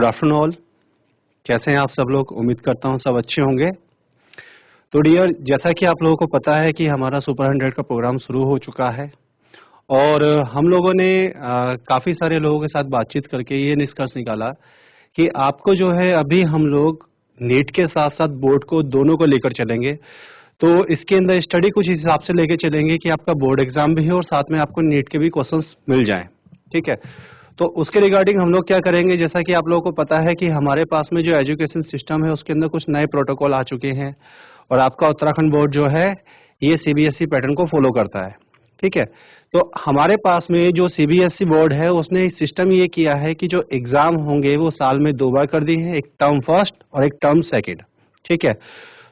Afternoon all. कैसे हैं आप सब लोग? उम्मीद करता हूं सब अच्छे होंगे। तो डियर, जैसा कि आप लोगों को पता है कि हमारा सुपर 100 का प्रोग्राम शुरू हो चुका है और हम लोगों ने काफ़ी सारे लोगों के साथ बातचीत करके ये निष्कर्ष निकाला कि आपको जो है अभी हम लोग नीट के साथ साथ बोर्ड को दोनों को लेकर चलेंगे। तो इसके अंदर स्टडी कुछ इस हिसाब से लेके चलेंगे कि आपका बोर्ड एग्जाम भी हो और साथ में आपको नीट के भी क्वेश्चंस मिल जाएं। ठीक है, तो उसके रिगार्डिंग हम लोग क्या करेंगे, जैसा कि आप लोगों को पता है कि हमारे पास में जो एजुकेशन सिस्टम है उसके अंदर कुछ नए प्रोटोकॉल आ चुके हैं और आपका उत्तराखंड बोर्ड जो है ये सीबीएसई पैटर्न को फॉलो करता है। ठीक है, तो हमारे पास में जो सीबीएसई बोर्ड है उसने सिस्टम ये किया है कि जो एग्जाम होंगे वो साल में 2 बार कर दी है, एक टर्म फर्स्ट और एक टर्म सेकेंड। ठीक है,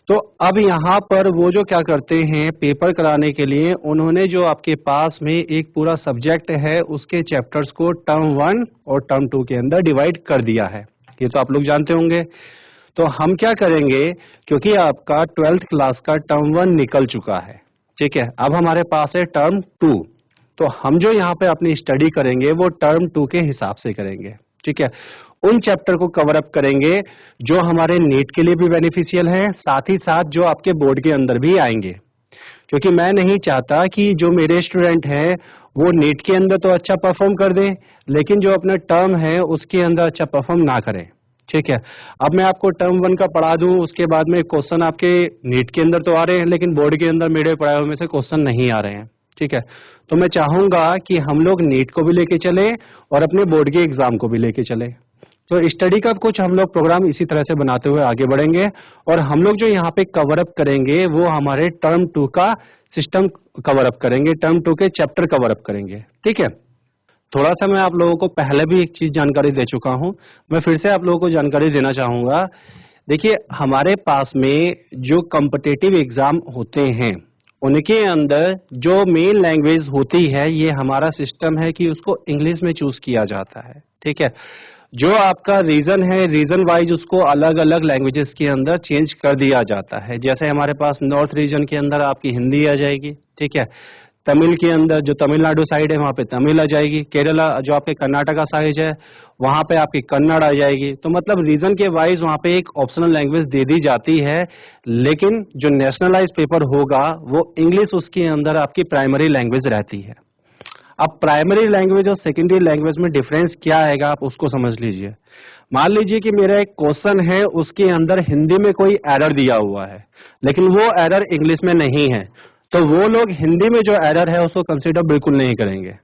तो अब यहाँ पर वो जो क्या करते हैं, पेपर कराने के लिए उन्होंने जो आपके पास में एक पूरा सब्जेक्ट है उसके चैप्टर्स को टर्म 1 और टर्म 2 के अंदर डिवाइड कर दिया है। ये तो आप लोग जानते होंगे। तो हम क्या करेंगे, क्योंकि आपका 12th क्लास का टर्म 1 निकल चुका है, ठीक है, अब हमारे पास है टर्म 2। तो हम जो यहाँ पे अपनी स्टडी करेंगे वो टर्म 2 के हिसाब से करेंगे। ठीक है, उन चैप्टर को कवर अप करेंगे जो हमारे नीट के लिए भी बेनिफिशियल है, साथ ही साथ जो आपके बोर्ड के अंदर भी आएंगे। क्योंकि मैं नहीं चाहता कि जो मेरे स्टूडेंट हैं वो नीट के अंदर तो अच्छा परफॉर्म कर दें लेकिन जो अपना टर्म है उसके अंदर अच्छा परफॉर्म ना करें। ठीक है, अब मैं आपको टर्म 1 का पढ़ा दूं, उसके बाद में क्वेश्चन आपके नीट के अंदर तो आ रहे हैं लेकिन बोर्ड के अंदर मेरे पढ़ाए हुए में से क्वेश्चन नहीं आ रहे हैं। ठीक है, तो मैं चाहूंगा कि हम लोग नीट को भी लेके चले और अपने बोर्ड के एग्जाम को भी लेके चले। तो स्टडी का कुछ हम लोग प्रोग्राम इसी तरह से बनाते हुए आगे बढ़ेंगे और हम लोग जो यहाँ पे कवर अप करेंगे वो हमारे टर्म 2 का सिस्टम कवर अप करेंगे, टर्म 2 के चैप्टर कवर अप करेंगे। ठीक है, थोड़ा सा मैं आप लोगों को पहले भी एक चीज जानकारी दे चुका हूं, मैं फिर से आप लोगों को जानकारी देना चाहूंगा। देखिए, हमारे पास में जो कॉम्पिटिटिव एग्जाम होते हैं उनके अंदर जो मेन लैंग्वेज होती है ये हमारा सिस्टम है कि उसको इंग्लिश में चूज किया जाता है। ठीक है, जो आपका रीजन है, रीजन वाइज उसको अलग अलग लैंग्वेजेस के अंदर चेंज कर दिया जाता है। जैसे हमारे पास नॉर्थ रीजन के अंदर आपकी हिंदी आ जाएगी। ठीक है, तमिल के अंदर जो तमिलनाडु साइड है वहाँ पे तमिल आ जाएगी, केरला जो आपके कर्नाटका साइड है वहाँ पे आपकी कन्नड़ आ जाएगी। तो मतलब रीजन के वाइज वहाँ पे एक ऑप्शनल लैंग्वेज दे दी जाती है, लेकिन जो नेशनलाइज पेपर होगा वो इंग्लिश उसके अंदर आपकी प्राइमरी लैंग्वेज रहती है। अब प्राइमरी लैंग्वेज और सेकेंडरी लैंग्वेज में डिफरेंस क्या आएगा आप उसको समझ लीजिए। मान लीजिए कि मेरा एक क्वेश्चन है उसके अंदर हिंदी में कोई एरर दिया हुआ है लेकिन वो एरर इंग्लिश में नहीं है, तो वो लोग हिंदी में जो एरर है उसको कंसीडर बिल्कुल नहीं करेंगे।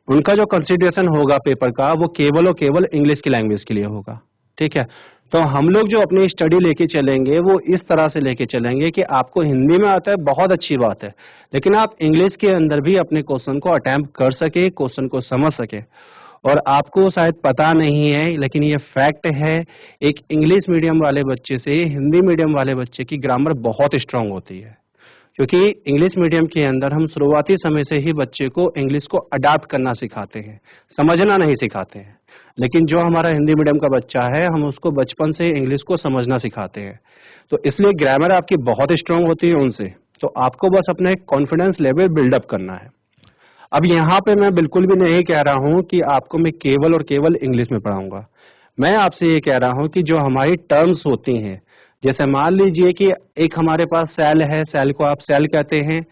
उनका जो कंसीडरेशन होगा पेपर का वो केवल और केवल इंग्लिश की लैंग्वेज के लिए होगा। ठीक है, तो हम लोग जो अपनी स्टडी लेके चलेंगे वो इस तरह से लेके चलेंगे कि आपको हिंदी में आता है, बहुत अच्छी बात है, लेकिन आप इंग्लिश के अंदर भी अपने क्वेश्चन को अटेम्प्ट कर सके, क्वेश्चन को समझ सके। और आपको शायद पता नहीं है लेकिन ये फैक्ट है, एक इंग्लिश मीडियम वाले बच्चे से हिंदी मीडियम वाले बच्चे की ग्रामर बहुत स्ट्रांग होती है। क्योंकि इंग्लिश मीडियम के अंदर हम शुरुआती समय से ही बच्चे को इंग्लिश को अडाप्ट करना सिखाते हैं, समझना नहीं सिखाते हैं। लेकिन जो हमारा हिंदी मीडियम का बच्चा है हम उसको बचपन से इंग्लिश को समझना सिखाते हैं, तो इसलिए ग्रामर आपकी बहुत स्ट्रांग होती है उनसे। तो आपको बस अपना एक कॉन्फिडेंस लेवल बिल्डअप करना है। अब यहाँ पे मैं बिल्कुल भी नहीं कह रहा हूँ कि आपको मैं केवल और केवल इंग्लिश में पढ़ाऊंगा। मैं आपसे ये कह रहा हूँ कि जो हमारी टर्म्स होती हैं, जैसे मान लीजिए कि एक हमारे पास सेल है, सेल को आप सेल कहते हैं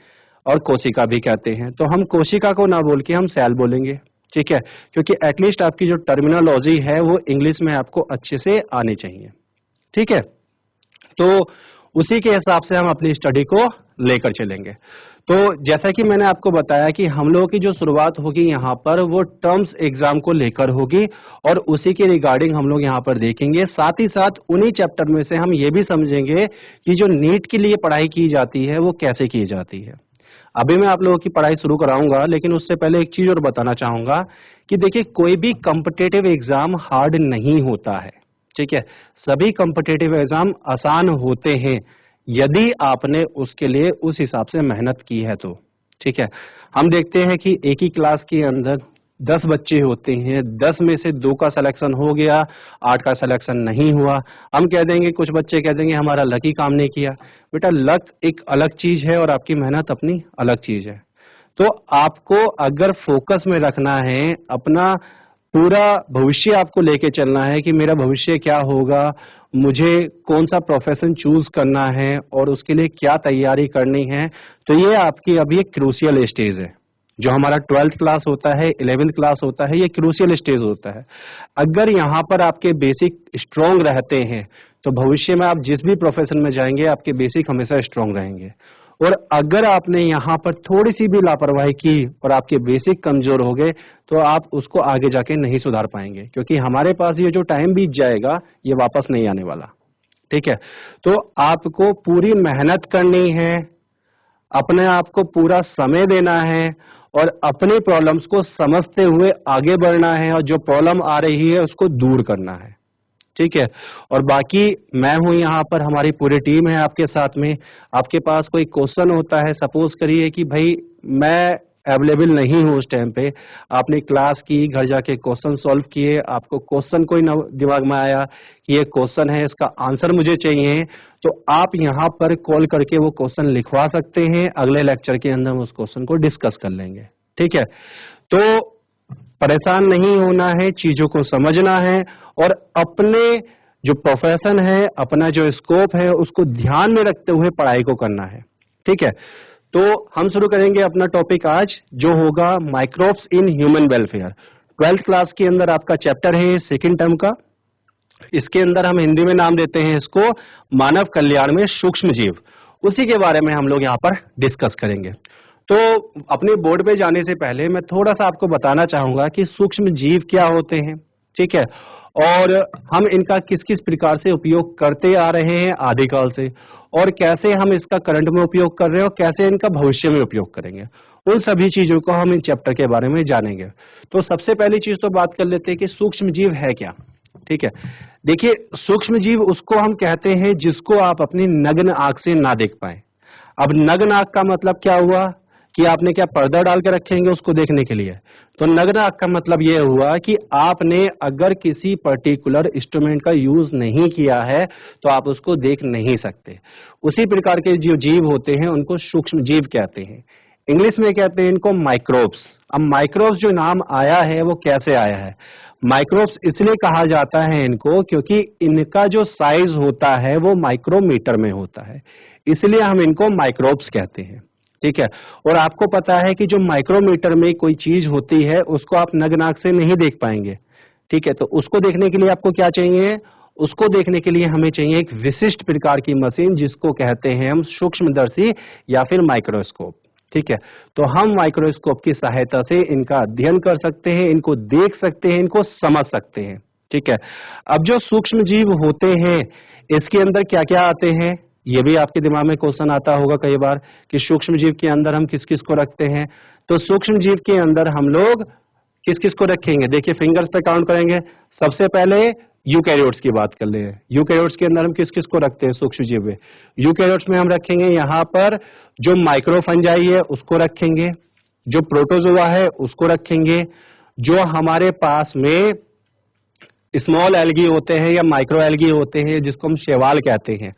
और कोशिका भी कहते हैं, तो हम कोशिका को ना बोल के हम सेल बोलेंगे। ठीक है, क्योंकि एटलीस्ट आपकी जो टर्मिनोलॉजी है वो इंग्लिश में आपको अच्छे से आनी चाहिए। ठीक है, तो उसी के हिसाब से हम अपनी स्टडी को लेकर चलेंगे। तो जैसा कि मैंने आपको बताया कि हम लोगों की जो शुरुआत होगी यहाँ पर वो टर्म्स एग्जाम को लेकर होगी और उसी के रिगार्डिंग हम लोग यहाँ पर देखेंगे। साथ ही साथ उन्हीं चैप्टर में से हम ये भी समझेंगे कि जो नीट के लिए पढ़ाई की जाती है वो कैसे की जाती है। अभी मैं आप लोगों की पढ़ाई शुरू कराऊंगा लेकिन उससे पहले एक चीज और बताना चाहूंगा कि देखिए, कोई भी कॉम्पिटिटिव एग्जाम हार्ड नहीं होता है। ठीक है, सभी कॉम्पिटिटिव एग्जाम आसान होते हैं यदि आपने उसके लिए उस हिसाब से मेहनत की है तो। ठीक है, हम देखते हैं कि एक ही क्लास के अंदर 10 बच्चे होते हैं, 10 में से 2 का सिलेक्शन हो गया, 8 का सिलेक्शन नहीं हुआ। हम कह देंगे, कुछ बच्चे कह देंगे हमारा लक ही काम नहीं किया। बेटा, लक एक अलग चीज है और आपकी मेहनत अपनी अलग चीज है। तो आपको अगर फोकस में रखना है, अपना पूरा भविष्य आपको लेके चलना है कि मेरा भविष्य क्या होगा, मुझे कौन सा प्रोफेशन चूज करना है और उसके लिए क्या तैयारी करनी है, तो ये आपकी अभी एक क्रूशियल स्टेज है। जो हमारा 12th क्लास होता है, 11th क्लास होता है, ये क्रूशियल स्टेज होता है। अगर यहाँ पर आपके बेसिक स्ट्रांग रहते हैं तो भविष्य में आप जिस भी प्रोफेशन में जाएंगे आपके बेसिक हमेशा स्ट्रांग रहेंगे। और अगर आपने यहाँ पर थोड़ी सी भी लापरवाही की और आपके बेसिक कमजोर हो गए तो आप उसको आगे जाके नहीं सुधार पाएंगे, क्योंकि हमारे पास ये जो टाइम बीत जाएगा ये वापस नहीं आने वाला। ठीक है, तो आपको पूरी मेहनत करनी है, अपने आप को पूरा समय देना है और अपनी प्रॉब्लम्स को समझते हुए आगे बढ़ना है और जो प्रॉब्लम आ रही है उसको दूर करना है। ठीक है, और बाकी मैं हूं यहाँ पर, हमारी पूरी टीम है आपके साथ में। आपके पास कोई क्वेश्चन होता है, सपोज करिए कि भाई मैं अवेलेबल नहीं हूँ उस टाइम पे, आपने क्लास की, घर जाके क्वेश्चन सॉल्व किए, आपको क्वेश्चन कोई दिमाग में आया कि ये क्वेश्चन है, इसका आंसर मुझे चाहिए, तो आप यहाँ पर कॉल करके वो क्वेश्चन लिखवा सकते हैं। अगले लेक्चर के अंदर हम उस क्वेश्चन को डिस्कस कर लेंगे। ठीक है, तो परेशान नहीं होना है, चीजों को समझना है और अपने जो प्रोफेशन है, अपना जो स्कोप है, उसको ध्यान में रखते हुए पढ़ाई को करना है। ठीक है, तो हम शुरू करेंगे अपना टॉपिक आज, जो होगा microbes in human welfare. 12th class के अंदर आपका चैप्टर है सेकेंड टर्म का। इसके अंदर हम हिंदी में नाम देते हैं इसको मानव कल्याण में सूक्ष्म जीव। उसी के बारे में हम लोग यहाँ पर डिस्कस करेंगे। तो अपने बोर्ड पे जाने से पहले मैं थोड़ा सा आपको बताना चाहूंगा कि सूक्ष्म जीव क्या होते हैं। ठीक है, और हम इनका किस किस प्रकार से उपयोग करते आ रहे हैं आदिकाल से, और कैसे हम इसका करंट में उपयोग कर रहे हैं और कैसे इनका भविष्य में उपयोग करेंगे, उन सभी चीजों को हम इन चैप्टर के बारे में जानेंगे। तो सबसे पहली चीज तो बात कर लेते हैं कि सूक्ष्म जीव है क्या। ठीक है, देखिए सूक्ष्म जीव उसको हम कहते हैं जिसको आप अपनी नग्न आंख से ना देख पाए। अब नग्न आंख का मतलब क्या हुआ कि आपने क्या पर्दा डाल के रखेंगे उसको देखने के लिए। तो नग्न आंख का मतलब यह हुआ कि आपने अगर किसी पर्टिकुलर इंस्ट्रूमेंट का यूज नहीं किया है तो आप उसको देख नहीं सकते। उसी प्रकार के जो जीव होते हैं उनको सूक्ष्म जीव कहते हैं। इंग्लिश में कहते हैं इनको माइक्रोब्स। अब माइक्रोब्स जो नाम आया है वो कैसे आया है? माइक्रोब्स इसलिए कहा जाता है इनको क्योंकि इनका जो साइज होता है वो माइक्रोमीटर में होता है, इसलिए हम इनको माइक्रोब्स कहते हैं। ठीक है, और आपको पता है कि जो माइक्रोमीटर में कोई चीज होती है उसको आप नग्न आंख से नहीं देख पाएंगे। ठीक है, तो उसको देखने के लिए आपको क्या चाहिए? उसको देखने के लिए हमें चाहिए एक विशिष्ट प्रकार की मशीन जिसको कहते हैं हम सूक्ष्मदर्शी या फिर माइक्रोस्कोप। ठीक है, तो हम माइक्रोस्कोप की सहायता से इनका अध्ययन कर सकते हैं, इनको देख सकते हैं, इनको समझ सकते हैं। ठीक है, अब जो सूक्ष्म जीव होते हैं इसके अंदर क्या क्या आते हैं, ये भी आपके दिमाग में क्वेश्चन आता होगा कई बार कि सूक्ष्म जीव के अंदर हम किस किस को रखते हैं। तो सूक्ष्म जीव के अंदर हम लोग किस किस को रखेंगे, देखिए फिंगर्स पे काउंट करेंगे। सबसे पहले यूकैरियोट्स की बात कर ले। यूकैरियोट्स के अंदर हम किस किस को रखते हैं सूक्ष्म जीव में? यूकैरियोट्स में हम रखेंगे यहाँ पर जो माइक्रोफंजाई है उसको रखेंगे, जो प्रोटोजोआ है उसको रखेंगे, जो हमारे पास में स्मॉल एल्गी होते हैं या माइक्रो एल्गी होते हैं जिसको हम शैवाल कहते हैं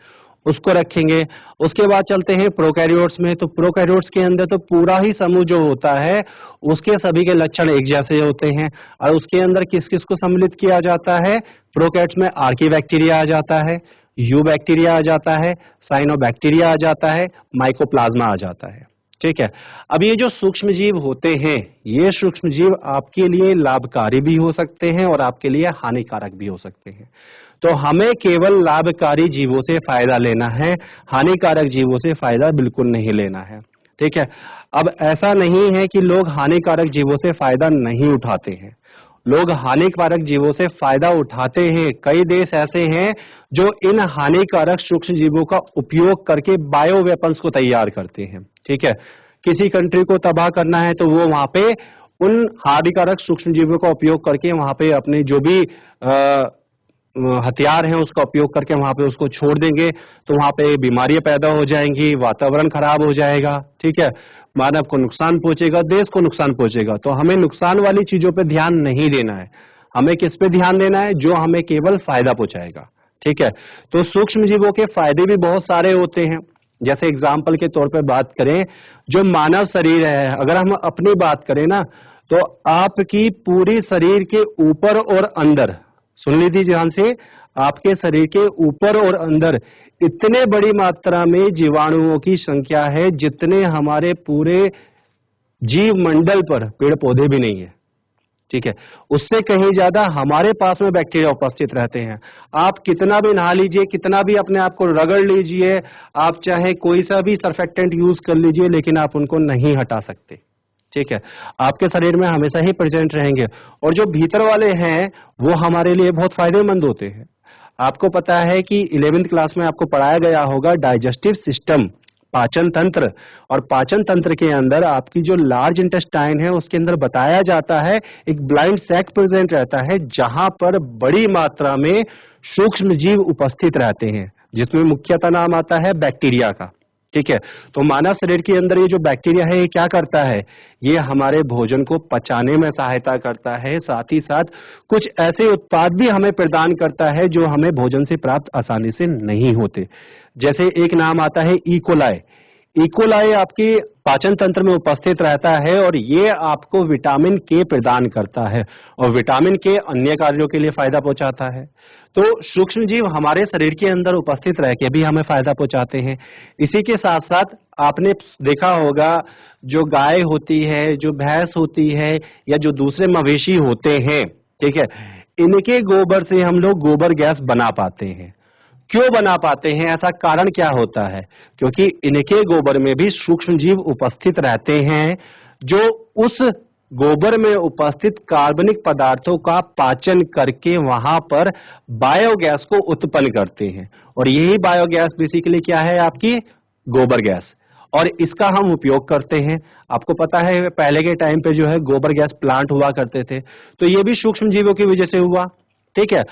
उसको रखेंगे। उसके बाद चलते हैं प्रोकैरियोट्स में। तो प्रोकैरियोट्स के अंदर तो पूरा ही समूह जो होता है उसके सभी के लक्षण एक जैसे होते हैं, और उसके अंदर किस किस को सम्मिलित किया जाता है? प्रोकैरियोट्स में आर्कीबैक्टीरिया आ जाता है, यू बैक्टीरिया आ जाता है, साइनोबैक्टीरिया आ जाता है, माइकोप्लाज्मा आ जाता है। ठीक है, अब ये जो सूक्ष्म जीव होते हैं ये सूक्ष्म जीव आपके लिए लाभकारी भी हो सकते हैं और आपके लिए हानिकारक भी हो सकते हैं। तो हमें केवल लाभकारी जीवों से फायदा लेना है, हानिकारक जीवों से फायदा बिल्कुल नहीं लेना है। ठीक है, अब ऐसा नहीं है कि लोग हानिकारक जीवों से फायदा नहीं उठाते हैं, लोग हानिकारक जीवों से फायदा उठाते हैं। कई देश ऐसे हैं जो इन हानिकारक सूक्ष्म जीवों का उपयोग करके बायो वेपन्स को तैयार करते हैं। ठीक है, किसी कंट्री को तबाह करना है तो वो वहां पे उन हानिकारक सूक्ष्म जीवों का उपयोग करके वहां पे अपने जो भी हथियार हैं उसका उपयोग करके वहां पे उसको छोड़ देंगे, तो वहां पे बीमारियां पैदा हो जाएंगी, वातावरण खराब हो जाएगा। ठीक है, मानव को नुकसान पहुंचेगा, देश को नुकसान पहुंचेगा। तो हमें नुकसान वाली चीजों पे ध्यान नहीं देना है, हमें किस पे ध्यान देना है? जो हमें केवल फायदा पहुंचाएगा। ठीक है, तो सूक्ष्म जीवों के फायदे भी बहुत सारे होते हैं। जैसे एग्जाम्पल के तौर पर बात करें, जो मानव शरीर है, अगर हम अपनी बात करें ना, तो आपकी पूरी शरीर के ऊपर और अंदर, सुन लीजिए ध्यान से, आपके शरीर के ऊपर और अंदर इतने बड़ी मात्रा में जीवाणुओं की संख्या है जितने हमारे पूरे जीव मंडल पर पेड़ पौधे भी नहीं है। ठीक है, उससे कहीं ज्यादा हमारे पास में बैक्टीरिया उपस्थित रहते हैं। आप कितना भी नहा लीजिए, कितना भी अपने आप को रगड़ लीजिए, आप चाहे कोई सा भी सर्फेक्टेंट यूज कर लीजिए, लेकिन आप उनको नहीं हटा सकते। ठीक है, आपके शरीर में हमेशा ही प्रेजेंट रहेंगे। और जो भीतर वाले हैं वो हमारे लिए बहुत फायदेमंद होते हैं। आपको पता है कि 11th क्लास में आपको पढ़ाया गया होगा डाइजेस्टिव सिस्टम, पाचन तंत्र, और पाचन तंत्र के अंदर आपकी जो लार्ज इंटेस्टाइन है उसके अंदर बताया जाता है एक ब्लाइंड सैक प्रेजेंट रहता है जहां पर बड़ी मात्रा में सूक्ष्म जीव उपस्थित रहते हैं, जिसमें मुख्यतः नाम आता है बैक्टीरिया का। ठीक है, तो मानव शरीर के अंदर ये जो बैक्टीरिया है ये क्या करता है, ये हमारे भोजन को पचाने में सहायता करता है, साथ ही साथ कुछ ऐसे उत्पाद भी हमें प्रदान करता है जो हमें भोजन से प्राप्त आसानी से नहीं होते। जैसे एक नाम आता है इकोलाई। इकोलाई आपकी पाचन तंत्र में उपस्थित रहता है और ये आपको विटामिन के प्रदान करता है, और विटामिन के अन्य कार्यों के लिए फायदा पहुंचाता है। तो सूक्ष्म जीव हमारे शरीर के अंदर उपस्थित रह के भी हमें फायदा पहुंचाते हैं। इसी के साथ साथ आपने देखा होगा जो गाय होती है, जो भैंस होती है, या जो दूसरे मवेशी होते हैं, ठीक है, इनके गोबर से हम लोग गोबर गैस बना पाते हैं। क्यों बना पाते हैं, ऐसा कारण क्या होता है? क्योंकि इनके गोबर में भी सूक्ष्म जीव उपस्थित रहते हैं जो उस गोबर में उपस्थित कार्बनिक पदार्थों का पाचन करके वहां पर बायोगैस को उत्पन्न करते हैं। और यही बायोगैस बेसिकली क्या है, आपकी गोबर गैस, और इसका हम उपयोग करते हैं। आपको पता है पहले के टाइम पे जो है गोबर गैस प्लांट हुआ करते थे, तो ये भी सूक्ष्म जीवों की वजह से हुआ। ठीक है,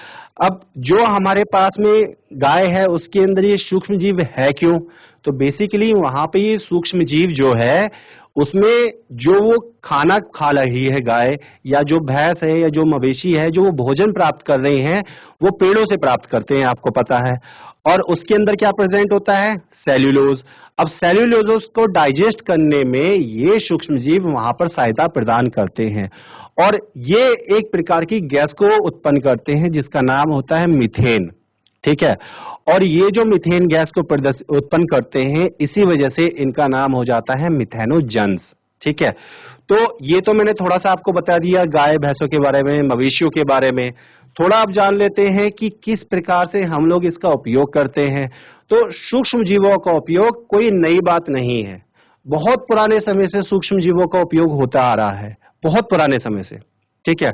अब जो हमारे पास में गाय है उसके अंदर ये सूक्ष्म जीव है क्यों, तो बेसिकली वहां पे ये सूक्ष्म जीव जो है उसमें जो वो खाना खा रही है गाय, या जो भैंस है, या जो मवेशी है, जो वो भोजन प्राप्त कर रही हैं वो पेड़ों से प्राप्त करते हैं, आपको पता है। और उसके अंदर क्या प्रेजेंट होता है, सेल्यूलोज। अब सेल्यूलोज को डाइजेस्ट करने में ये सूक्ष्म जीव वहां पर सहायता प्रदान करते हैं, और ये एक प्रकार की गैस को उत्पन्न करते हैं जिसका नाम होता है मीथेन। ठीक है, और ये जो मीथेन गैस को उत्पन्न करते हैं इसी वजह से इनका नाम हो जाता है मिथेनोजन्स। ठीक है, तो ये तो मैंने थोड़ा सा आपको बता दिया गाय भैंसों के बारे में, मवेशियों के बारे में। थोड़ा आप जान लेते हैं कि किस प्रकार से हम लोग इसका उपयोग करते हैं। तो सूक्ष्म जीवों का उपयोग कोई नई बात नहीं है, बहुत पुराने समय से सूक्ष्म जीवों का उपयोग होता आ रहा है, बहुत पुराने समय से। ठीक है,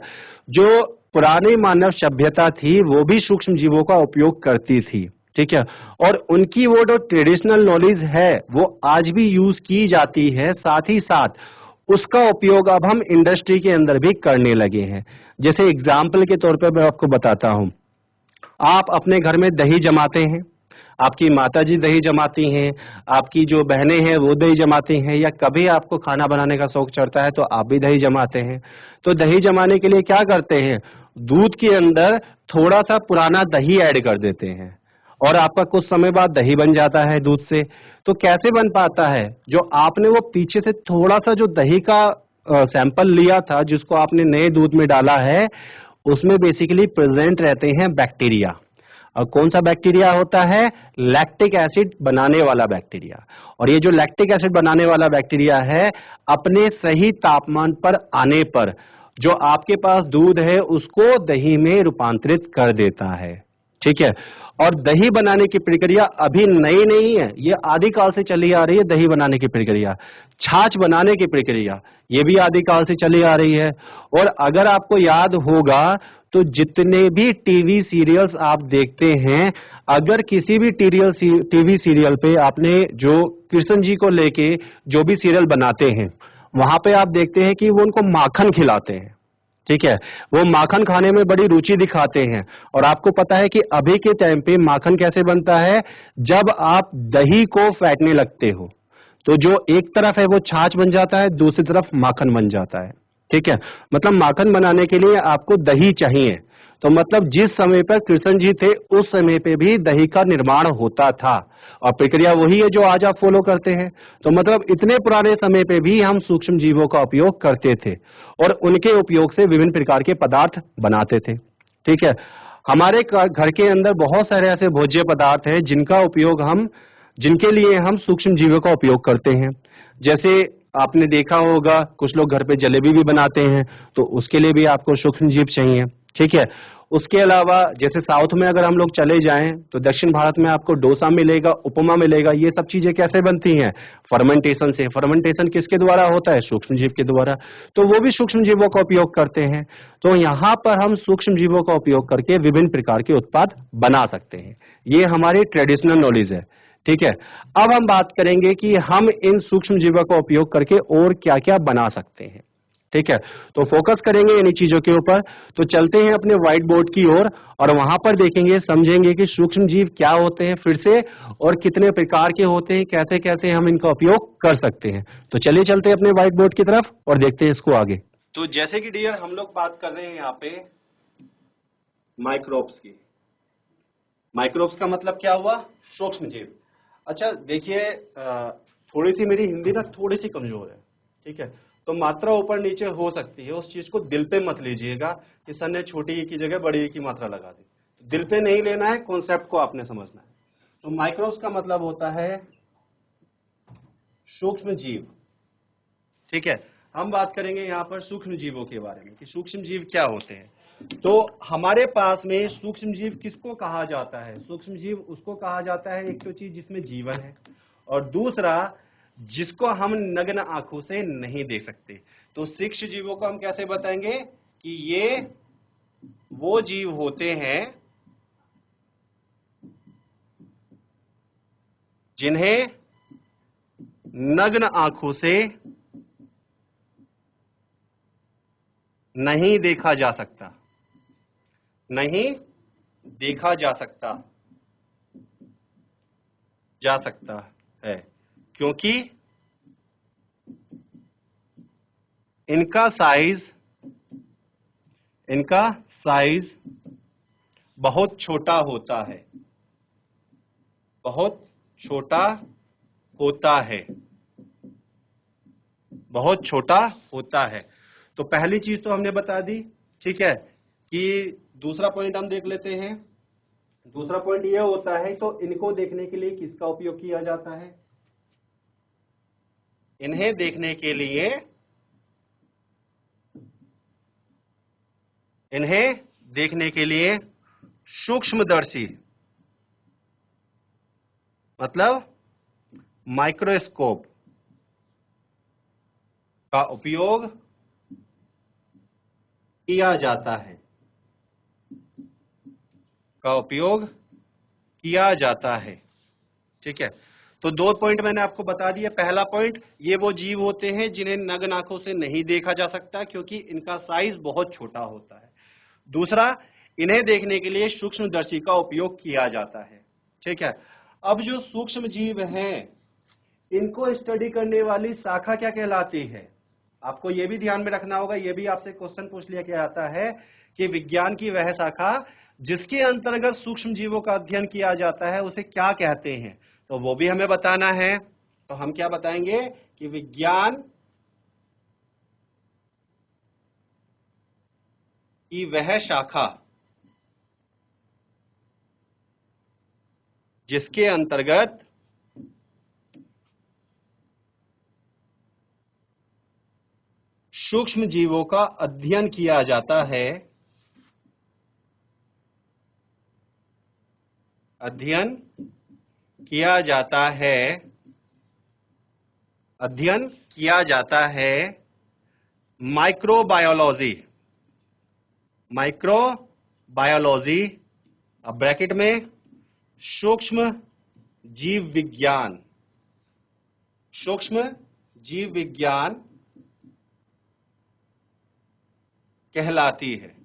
जो पुरानी मानव सभ्यता थी वो भी सूक्ष्म जीवों का उपयोग करती थी। ठीक है, और उनकी वो जो ट्रेडिशनल नॉलेज है वो आज भी यूज की जाती है, साथ ही साथ उसका उपयोग अब हम इंडस्ट्री के अंदर भी करने लगे हैं। जैसे एग्जाम्पल के तौर पर मैं आपको बताता हूं, आप अपने घर में दही जमाते हैं, आपकी माताजी दही जमाती हैं, आपकी जो बहनें हैं वो दही जमाती हैं, या कभी आपको खाना बनाने का शौक चढ़ता है तो आप भी दही जमाते हैं। तो दही जमाने के लिए क्या करते हैं, दूध के अंदर थोड़ा सा पुराना दही ऐड कर देते हैं और आपका कुछ समय बाद दही बन जाता है दूध से। तो कैसे बन पाता है, जो आपने वो पीछे से थोड़ा सा जो दही का सैंपल लिया था जिसको आपने नए दूध में डाला है, उसमें बेसिकली प्रेजेंट रहते हैं बैक्टीरिया। और कौन सा बैक्टीरिया होता है, लैक्टिक एसिड बनाने वाला बैक्टीरिया। और ये जो लैक्टिक एसिड बनाने वाला बैक्टीरिया है अपने सही तापमान पर आने पर जो आपके पास दूध है उसको दही में रूपांतरित कर देता है। ठीक है, और दही बनाने की प्रक्रिया अभी नई नहीं है, ये आदिकाल से चली आ रही है। दही बनाने की प्रक्रिया, छाछ बनाने की प्रक्रिया, ये भी आदिकाल से चली आ रही है। और अगर आपको याद होगा तो जितने भी टीवी सीरियल्स आप देखते हैं, अगर किसी भी टीवी सीरियल पे आपने जो कृष्ण जी को लेके जो भी सीरियल बनाते हैं वहां पे आप देखते हैं कि वो उनको माखन खिलाते हैं। ठीक है, वो माखन खाने में बड़ी रुचि दिखाते हैं। और आपको पता है कि अभी के टाइम पे माखन कैसे बनता है, जब आप दही को फेंटने लगते हो तो जो एक तरफ है वो छाछ बन जाता है, दूसरी तरफ माखन बन जाता है। ठीक है, मतलब माखन बनाने के लिए आपको दही चाहिए। तो मतलब जिस समय पर कृष्ण जी थे उस समय पे भी दही का निर्माण होता था और प्रक्रिया वही है जो आज आप फॉलो करते हैं। तो मतलब इतने पुराने समय पे भी हम सूक्ष्म जीवों का उपयोग करते थे और उनके उपयोग से विभिन्न प्रकार के पदार्थ बनाते थे। ठीक है, हमारे घर के अंदर बहुत सारे ऐसे भोज्य पदार्थ हैं जिनके लिए हम सूक्ष्म जीवों का उपयोग करते हैं। जैसे आपने देखा होगा कुछ लोग घर पे जलेबी भी बनाते हैं, तो उसके लिए भी आपको सूक्ष्म जीव चाहिए। ठीक है, उसके अलावा जैसे साउथ में अगर हम लोग चले जाएं तो दक्षिण भारत में आपको डोसा मिलेगा, उपमा मिलेगा। ये सब चीजें कैसे बनती हैं? फर्मेंटेशन से। फर्मेंटेशन किसके द्वारा होता है? सूक्ष्म जीव के द्वारा। तो वो भी सूक्ष्म जीवों का उपयोग करते हैं। तो यहाँ पर हम सूक्ष्म जीवों का उपयोग करके विभिन्न प्रकार के उत्पाद बना सकते हैं। ये हमारी ट्रेडिशनल नॉलेज है। ठीक है, अब हम बात करेंगे कि हम इन सूक्ष्म जीवों का उपयोग करके और क्या क्या बना सकते हैं। ठीक है, तो फोकस करेंगे इन्हीं चीजों के ऊपर। तो चलते हैं अपने व्हाइट बोर्ड की ओर और वहां पर देखेंगे, समझेंगे कि सूक्ष्म जीव क्या होते हैं फिर से और कितने प्रकार के होते हैं, कैसे कैसे हम इनका उपयोग कर सकते हैं। तो चलिए चलते हैं अपने व्हाइट बोर्ड की तरफ और देखते हैं इसको आगे। तो जैसे कि डियर हम लोग बात कर रहे हैं यहाँ पे माइक्रोब्स की। माइक्रोब्स का मतलब क्या हुआ? सूक्ष्म जीव। अच्छा देखिए, थोड़ी सी मेरी हिंदी ना थोड़ी सी कमजोर है। ठीक है, तो मात्रा ऊपर नीचे हो सकती है, उस चीज को दिल पे मत लीजिएगा कि सर ने छोटी ई की जगह बड़ी ई की मात्रा लगा दी। तो दिल पे नहीं लेना है, कॉन्सेप्ट को आपने समझना है। तो माइक्रोब्स का मतलब होता है सूक्ष्म जीव। ठीक है, हम बात करेंगे यहाँ पर सूक्ष्म जीवों के बारे में कि सूक्ष्म जीव क्या होते हैं। तो हमारे पास में सूक्ष्म जीव किसको कहा जाता है? सूक्ष्म जीव उसको कहा जाता है, एक तो चीज जिसमें जीवन है और दूसरा जिसको हम नग्न आंखों से नहीं देख सकते। तो सूक्ष्म जीवों को हम कैसे बताएंगे कि ये वो जीव होते हैं जिन्हें नग्न आंखों से नहीं देखा जा सकता, नहीं देखा जा सकता है, क्योंकि इनका साइज बहुत छोटा होता है, बहुत छोटा होता है। तो पहली चीज तो हमने बता दी। ठीक है, कि दूसरा पॉइंट हम देख लेते हैं। दूसरा पॉइंट यह होता है, तो इनको देखने के लिए किसका उपयोग किया जाता है? इन्हें देखने के लिए सूक्ष्मदर्शी मतलब माइक्रोस्कोप का उपयोग किया जाता है। ठीक है, तो दो पॉइंट मैंने आपको बता दिया। पहला पॉइंट, ये वो जीव होते हैं जिन्हें नग्न आंखों से नहीं देखा जा सकता क्योंकि इनका साइज बहुत छोटा होता है। दूसरा, इन्हें देखने के लिए सूक्ष्मदर्शी का उपयोग किया जाता है। ठीक है, अब जो सूक्ष्म जीव हैं इनको स्टडी करने वाली शाखा क्या कहलाती है? आपको यह भी ध्यान में रखना होगा, यह भी आपसे क्वेश्चन पूछ लिया गया जाता है कि विज्ञान की वह शाखा जिसके अंतर्गत सूक्ष्म जीवों का अध्ययन किया जाता है उसे क्या कहते हैं? तो वो भी हमें बताना है। तो हम क्या बताएंगे कि विज्ञान की वह शाखा जिसके अंतर्गत सूक्ष्म जीवों का अध्ययन किया जाता है, अध्ययन किया जाता है माइक्रोबायोलॉजी। अब ब्रैकेट में सूक्ष्म जीव विज्ञान कहलाती है।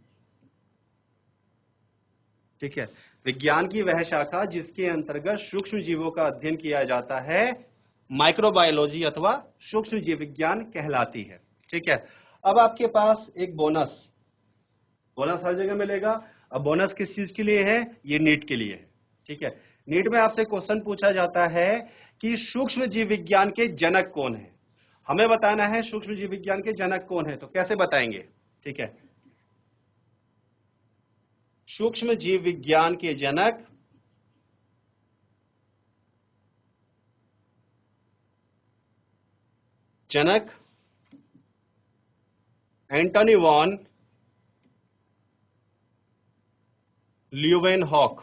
ठीक है, विज्ञान की वह शाखा जिसके अंतर्गत सूक्ष्म जीवों का अध्ययन किया जाता है माइक्रोबायोलॉजी अथवा सूक्ष्म जीव विज्ञान कहलाती है। ठीक है, अब आपके पास एक बोनस हर जगह मिलेगा। अब बोनस किस चीज के लिए है? ये नीट के लिए है। ठीक है, नीट में आपसे क्वेश्चन पूछा जाता है कि सूक्ष्म जीव विज्ञान के जनक कौन है। हमें बताना है सूक्ष्म जीव विज्ञान के जनक कौन है, तो कैसे बताएंगे? ठीक है, सूक्ष्म जीव विज्ञान के जनक एंटोनी वॉन ल्यूवेनहॉक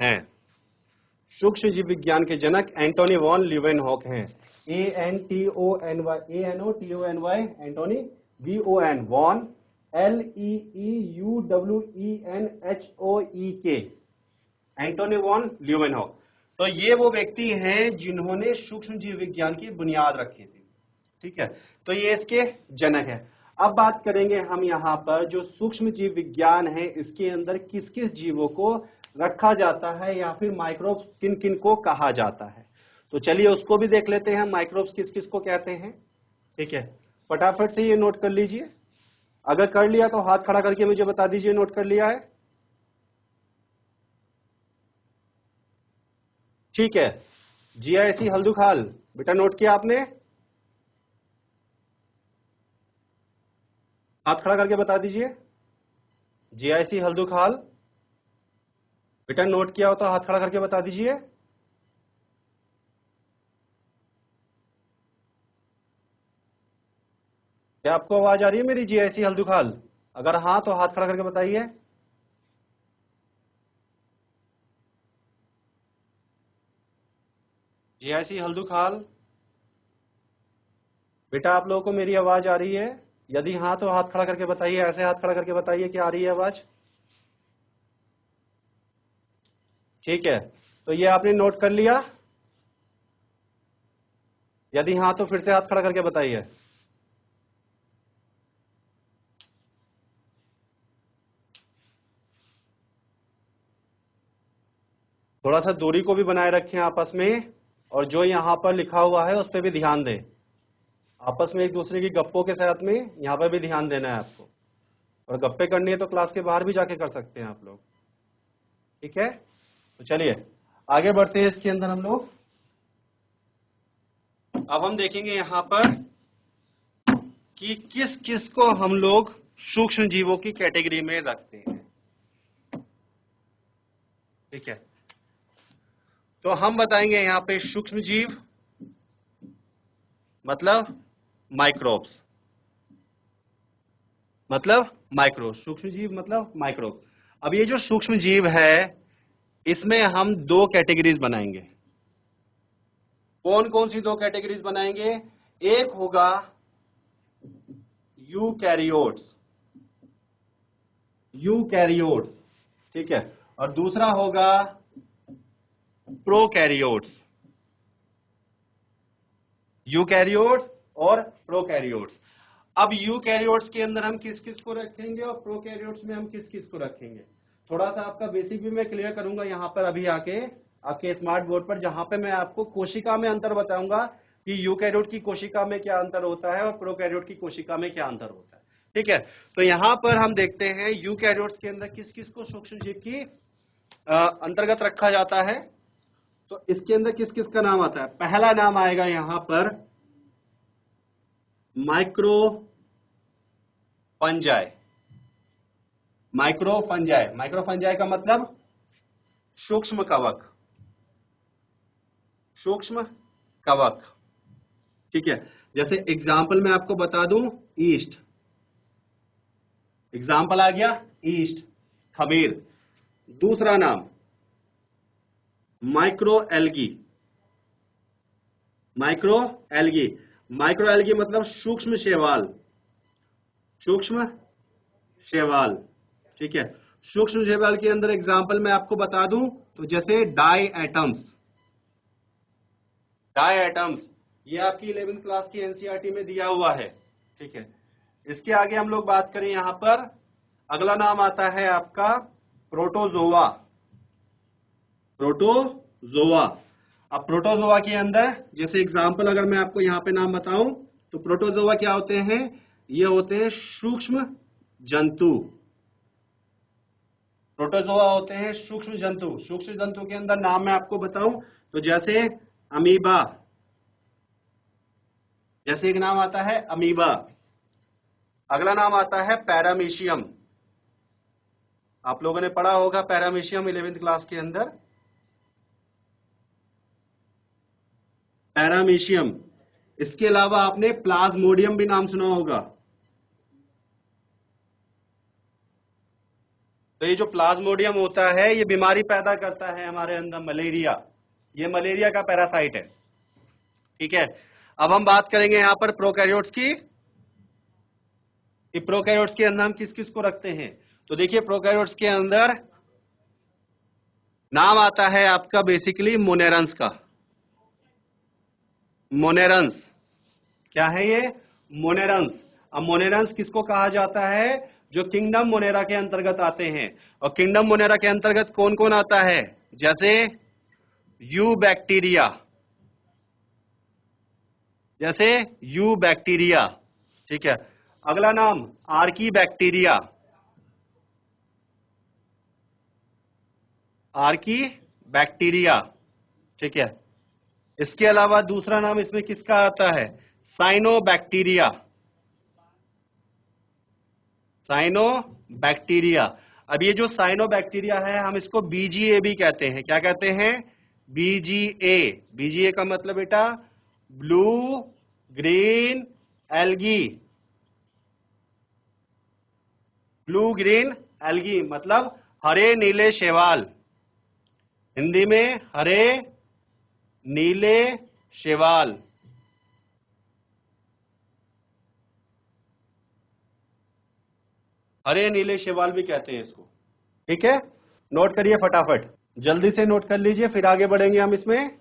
हैं। सूक्ष्म जीव विज्ञान के जनक एंटोनी वॉन ल्यूवेनहॉक हैं। ANTONY Antony, VON von, LEEUWENHOEK Antony von Leeuwenhoek. तो ये वो व्यक्ति हैं जिन्होंने सूक्ष्म जीव विज्ञान की बुनियाद रखी थी। ठीक है, तो ये इसके जनक है। अब बात करेंगे हम यहाँ पर जो सूक्ष्म जीव विज्ञान है इसके अंदर किस किस जीवों को रखा जाता है या फिर माइक्रोब्स किन किन को कहा जाता है। तो चलिए उसको भी देख लेते हैं, माइक्रोब्स किस किस को कहते हैं। ठीक है, फटाफट से ये नोट कर लीजिए। अगर कर लिया तो हाथ खड़ा करके मुझे बता दीजिए नोट कर लिया है। ठीक है, GIC हल्दुखाल, बेटा नोट किया आपने? हाथ खड़ा करके बता दीजिए। GIC हल्दुखाल, बेटा नोट किया हो तो हाथ खड़ा करके बता दीजिए। क्या आपको आवाज आ रही है मेरी GIC हल्दुखाल? अगर हाँ तो हाथ खड़ा करके बताइए। GIC हल्दुखाल, बेटा आप लोगों को मेरी आवाज आ रही है? यदि हाँ तो हाथ खड़ा करके बताइए, ऐसे हाथ खड़ा करके बताइए कि आ रही है आवाज। ठीक है, तो ये आपने नोट कर लिया? यदि हाँ तो फिर से हाथ खड़ा करके बताइए। थोड़ा सा दूरी को भी बनाए रखें आपस में, और जो यहाँ पर लिखा हुआ है उस पर भी ध्यान दें। आपस में एक दूसरे की गप्पों के साथ में यहाँ पर भी ध्यान देना है आपको। और गप्पे करनी है तो क्लास के बाहर भी जाके कर सकते हैं आप लोग। ठीक है, तो चलिए आगे बढ़ते हैं इसके अंदर हम लोग। अब हम देखेंगे यहाँ पर कि किस किस को हम लोग सूक्ष्म जीवों की कैटेगरी में रखते हैं। ठीक है, तो हम बताएंगे यहाँ पे सूक्ष्म जीव मतलब माइक्रोब्स, सूक्ष्म जीव मतलब माइक्रोब। अब ये जो सूक्ष्म जीव है इसमें हम दो कैटेगरीज बनाएंगे। कौन कौन सी दो कैटेगरीज बनाएंगे? एक होगा यूकैरियोट्स, ठीक है, और दूसरा होगा प्रोकैरियोट्स। यूकैरियोट्स और प्रोकैरियोट्स। अब यूकैरियोट्स के अंदर हम किस किस को रखेंगे और प्रोकैरियोट्स में हम किस किस को रखेंगे, थोड़ा सा आपका बेसिक भी मैं क्लियर करूंगा यहाँ पर अभी आके आपके स्मार्ट बोर्ड पर, जहां पे मैं आपको कोशिका में अंतर बताऊंगा कि यूकैरियोट की कोशिका में क्या अंतर होता है और प्रोकैरियोट की कोशिका में क्या अंतर होता है। ठीक है, तो यहाँ पर हम देखते हैं यूकैरियोट्स के अंदर किस किस को सूक्ष्म जीव की अंतर्गत रखा जाता है। तो इसके अंदर किस किस का नाम आता है? पहला नाम आएगा यहां पर माइक्रोफंजाई। माइक्रोफंजाई का मतलब सूक्ष्म कवक। ठीक है, जैसे एग्जाम्पल मैं आपको बता दूं, ईस्ट, एग्जाम्पल आ गया ईस्ट, खमीर। दूसरा नाम माइक्रोएल्गी। माइक्रोएल्गी मतलब सूक्ष्म शैवाल। ठीक है, सूक्ष्म शैवाल के अंदर एग्जाम्पल मैं आपको बता दूं तो जैसे डाई एटम्स, ये आपकी 11th क्लास की एनसीईआरटी में दिया हुआ है। ठीक है, इसके आगे हम लोग बात करें यहां पर, अगला नाम आता है आपका प्रोटोजोआ। अब प्रोटोजोआ के अंदर जैसे एग्जाम्पल अगर मैं आपको यहाँ पे नाम बताऊं तो प्रोटोजोआ क्या होते हैं? ये होते हैं सूक्ष्म जंतु। प्रोटोजोआ होते हैं सूक्ष्म जंतु। सूक्ष्म जंतु के अंदर नाम मैं आपको बताऊं तो जैसे अमीबा, जैसे एक नाम आता है अमीबा, अगला नाम आता है पैरामीशियम। आप लोगों ने पढ़ा होगा पैरामीशियम 11वीं क्लास के अंदर, पैरामीशियम। इसके अलावा आपने प्लाज्मोडियम भी नाम सुना होगा। तो ये जो प्लाज्मोडियम होता है ये बीमारी पैदा करता है हमारे अंदर, मलेरिया। ये मलेरिया का पैरासाइट है। ठीक है, अब हम बात करेंगे यहां पर प्रोकैरियोट्स की, कि प्रोकैरियोट्स के अंदर हम किस किस को रखते हैं। तो देखिए प्रोकैरियोट्स के अंदर नाम आता है आपका बेसिकली मोनेरंस का। मोनेरंस क्या है ये? मोनेरंस। अब मोनेरंस किसको कहा जाता है? जो किंगडम मोनेरा के अंतर्गत आते हैं। और किंगडम मोनेरा के अंतर्गत कौन कौन आता है? जैसे यू बैक्टीरिया, जैसे यू बैक्टीरिया। ठीक है, अगला नाम आर्की बैक्टीरिया, आर्की बैक्टीरिया। ठीक है, इसके अलावा दूसरा नाम इसमें किसका आता है? Cyanobacteria, cyanobacteria. अब ये जो साइनोबैक्टीरिया है हम इसको बीजीए भी कहते हैं। क्या कहते हैं? बीजीए। बीजीए का मतलब बेटा blue green algae, blue green algae मतलब हरे नीले शैवाल। हिंदी में हरे नीले शैवाल। हरे नीले शैवाल भी कहते हैं इसको। ठीक है, नोट करिए फटाफट, जल्दी से नोट कर लीजिए, फिर आगे बढ़ेंगे हम इसमें।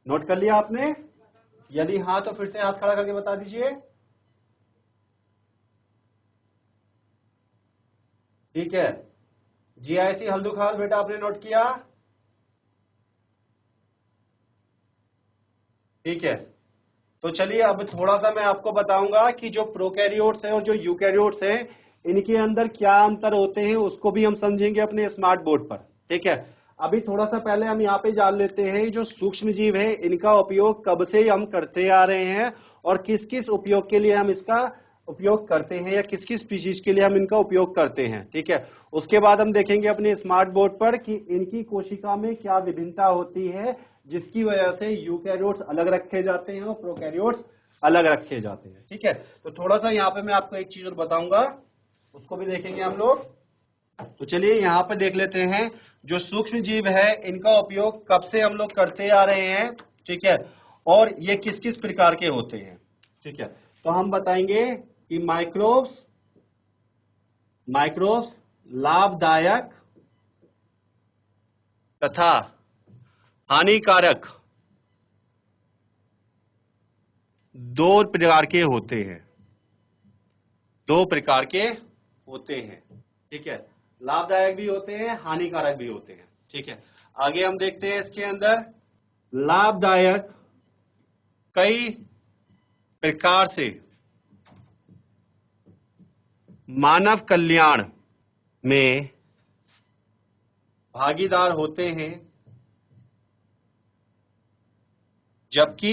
नोट कर लिया आपने? यदि हाँ तो फिर से हाथ खड़ा करके बता दीजिए। ठीक है, जीआईसी हल्दुखाल बेटा आपने नोट किया? ठीक है, तो चलिए अब थोड़ा सा मैं आपको बताऊंगा कि जो प्रोकैरियोट्स हैं और जो यूकैरियोट्स हैं इनके अंदर क्या अंतर होते हैं, उसको भी हम समझेंगे अपने स्मार्ट बोर्ड पर। ठीक है, अभी थोड़ा सा पहले हम यहाँ पे जान लेते हैं जो सूक्ष्म जीव है इनका उपयोग कब से हम करते आ रहे हैं और किस किस उपयोग के लिए हम इसका उपयोग करते हैं या किस किस स्पीशीज के लिए हम इनका उपयोग करते हैं। ठीक है, उसके बाद हम देखेंगे अपने स्मार्ट बोर्ड पर कि इनकी कोशिका में क्या विभिन्नता होती है जिसकी वजह से यूकैरियोट्स अलग रखे जाते हैं और प्रोकैरियोट्स अलग रखे जाते हैं। ठीक है, तो थोड़ा सा यहाँ पे मैं आपको एक चीज और बताऊंगा, उसको भी देखेंगे हम लोग। तो चलिए यहाँ पे देख लेते हैं जो सूक्ष्म जीव है इनका उपयोग कब से हम लोग करते आ रहे हैं। ठीक है, और ये किस किस प्रकार के होते हैं। ठीक है, तो हम बताएंगे कि माइक्रोब्स, माइक्रोब्स लाभदायक तथा हानिकारक दो प्रकार के होते हैं, दो प्रकार के होते हैं। ठीक है, लाभदायक भी होते हैं, हानिकारक भी होते हैं। ठीक है, आगे हम देखते हैं इसके अंदर लाभदायक कई प्रकार से मानव कल्याण में भागीदार होते हैं, जबकि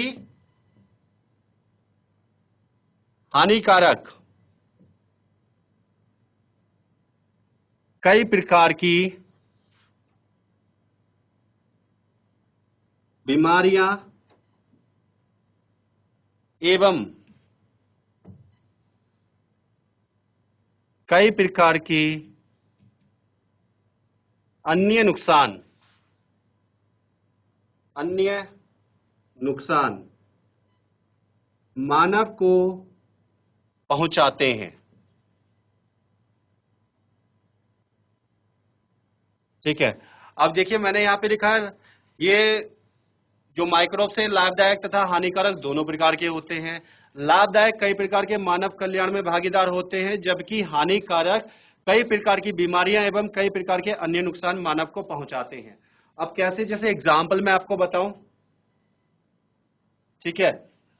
हानिकारक कई प्रकार की बीमारियां एवं कई प्रकार की अन्य नुकसान, अन्य नुकसान मानव को पहुंचाते हैं। ठीक है, अब देखिए मैंने यहाँ पे लिखा है ये जो माइक्रोब्स हैं लाभदायक तथा हानिकारक दोनों प्रकार के होते हैं। लाभदायक कई प्रकार के मानव कल्याण में भागीदार होते हैं, जबकि हानिकारक कई प्रकार की बीमारियां एवं कई प्रकार के अन्य नुकसान मानव को पहुंचाते हैं। अब कैसे, जैसे एग्जाम्पल मैं आपको बताऊं। ठीक है,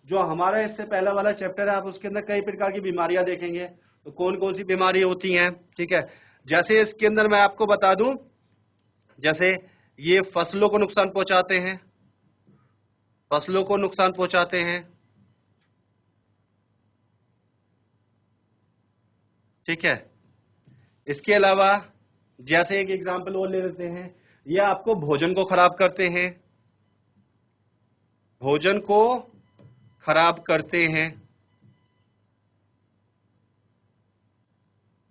जो हमारा इससे पहला वाला चैप्टर है, आप उसके अंदर कई प्रकार की बीमारियां देखेंगे। तो कौन कौन सी बीमारी होती हैं, ठीक है। जैसे इसके अंदर मैं आपको बता दूं, जैसे ये फसलों को नुकसान पहुंचाते हैं, फसलों को नुकसान पहुंचाते हैं, ठीक है। इसके अलावा जैसे एक एग्जांपल और ले लेते हैं, ये आपको भोजन को खराब करते हैं, भोजन को खराब करते हैं,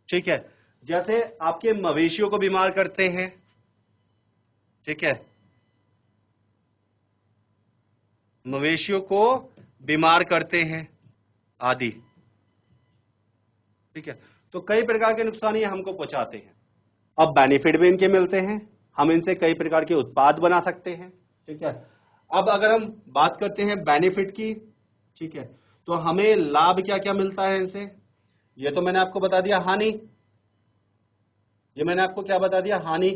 ठीक है। जैसे आपके मवेशियों को बीमार करते हैं, ठीक है, मवेशियों को बीमार करते हैं आदि, ठीक है। तो कई प्रकार के नुकसान ये हमको पहुंचाते हैं। अब बेनिफिट भी इनके मिलते हैं, हम इनसे कई प्रकार के उत्पाद बना सकते हैं, ठीक है। अब अगर हम बात करते हैं बेनिफिट की, ठीक है, तो हमें लाभ क्या क्या मिलता है इनसे। ये तो मैंने आपको बता दिया हानि, ये मैंने आपको क्या बता दिया, हानि,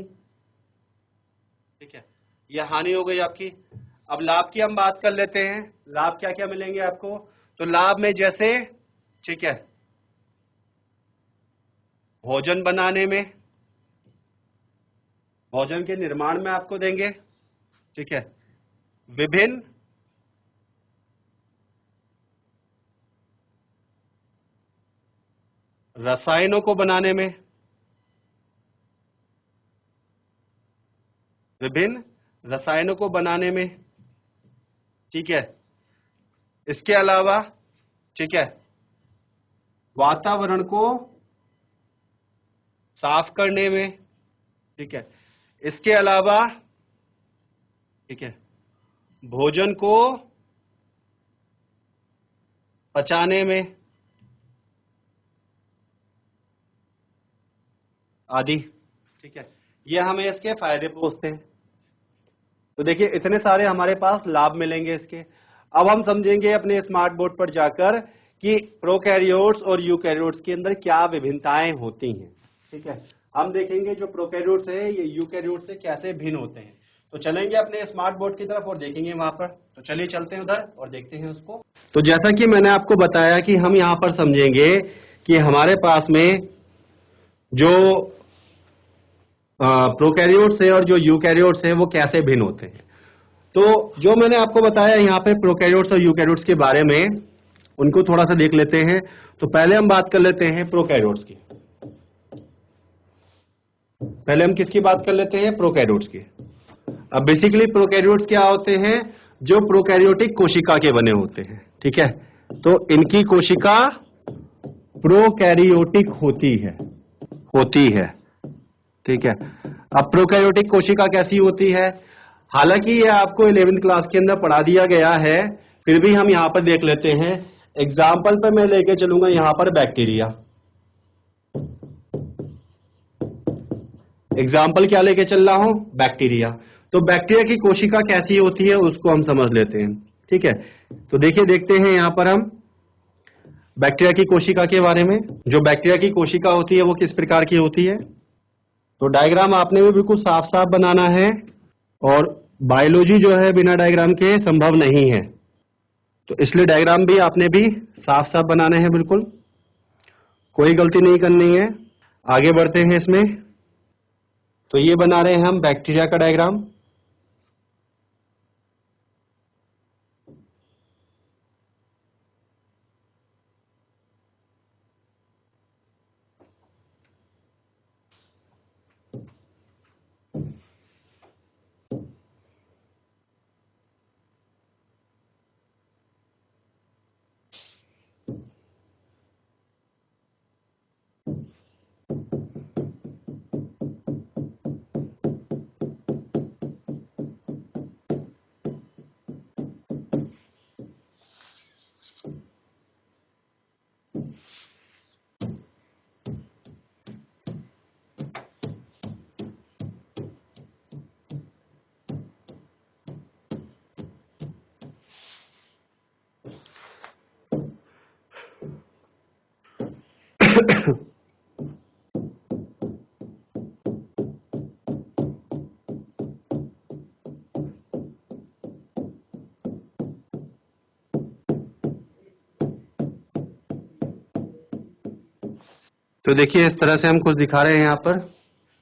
ठीक है, ये हानि हो गई आपकी। अब लाभ की हम बात कर लेते हैं, लाभ क्या क्या मिलेंगे आपको। तो लाभ में जैसे, ठीक है, भोजन बनाने में, भोजन के निर्माण में आपको देंगे, ठीक है, विभिन्न रसायनों को बनाने में, विभिन्न रसायनों को बनाने में, ठीक है। इसके अलावा, ठीक है, वातावरण को साफ करने में, ठीक है। इसके अलावा, ठीक है, भोजन को पचाने में आदि, ठीक है। ये हमें इसके फायदे पहुंचते हैं। तो देखिए इतने सारे हमारे पास लाभ मिलेंगे इसके। अब हम समझेंगे अपने स्मार्ट बोर्ड पर जाकर कि प्रोकैरियोट्स और यूकैरियोट्स के अंदर क्या विभिन्नताएं होती हैं, ठीक है। हम देखेंगे जो प्रोकैरियोट्स है ये यूकैरियोट्स से कैसे भिन्न होते हैं। तो चलेंगे अपने स्मार्ट बोर्ड की तरफ और देखेंगे वहां पर। तो चलिए चलते हैं उधर और देखते हैं उसको। तो जैसा कि मैंने आपको बताया कि हम यहाँ पर समझेंगे कि हमारे पास में जो प्रोकैरियोट्स है और जो यूकैरियोट्स है वो कैसे भिन्न होते हैं। तो जो मैंने आपको बताया यहाँ पे प्रोकैरियोट्स और यूकैरियोट्स के बारे में, उनको थोड़ा सा देख लेते हैं। तो पहले हम बात कर लेते हैं प्रोकैरियोट्स की। पहले हम किसकी बात कर लेते हैं, प्रोकैरियोट्स की। अब बेसिकली प्रोकैरियोट्स क्या होते हैं, जो प्रोकैरियोटिक कोशिका के बने होते हैं, ठीक है। तो इनकी कोशिका प्रोकैरियोटिक होती है, ठीक है। अब प्रोकैरियोटिक कोशिका कैसी होती है, हालांकि ये आपको 11वीं क्लास के अंदर पढ़ा दिया गया है, फिर भी हम यहां पर देख लेते हैं। एग्जाम्पल पर मैं लेके चलूंगा यहां पर बैक्टीरिया। एग्जाम्पल क्या लेके चल रहा हूं, बैक्टीरिया। तो बैक्टीरिया की कोशिका कैसी होती है उसको हम समझ लेते हैं, ठीक है। तो देखिए देखते हैं यहां पर हम बैक्टीरिया की कोशिका के बारे में। जो बैक्टीरिया की कोशिका होती है वो किस प्रकार की होती है। तो डायग्राम आपने भी बिल्कुल साफ साफ बनाना है, और बायोलॉजी जो है बिना डायग्राम के संभव नहीं है। तो इसलिए डायग्राम भी आपने भी साफ साफ बनाने हैं, बिल्कुल कोई गलती नहीं करनी है। आगे बढ़ते हैं इसमें। तो ये बना रहे हैं हम बैक्टीरिया का डायग्राम। तो देखिए इस तरह से हम कुछ दिखा रहे हैं यहाँ पर।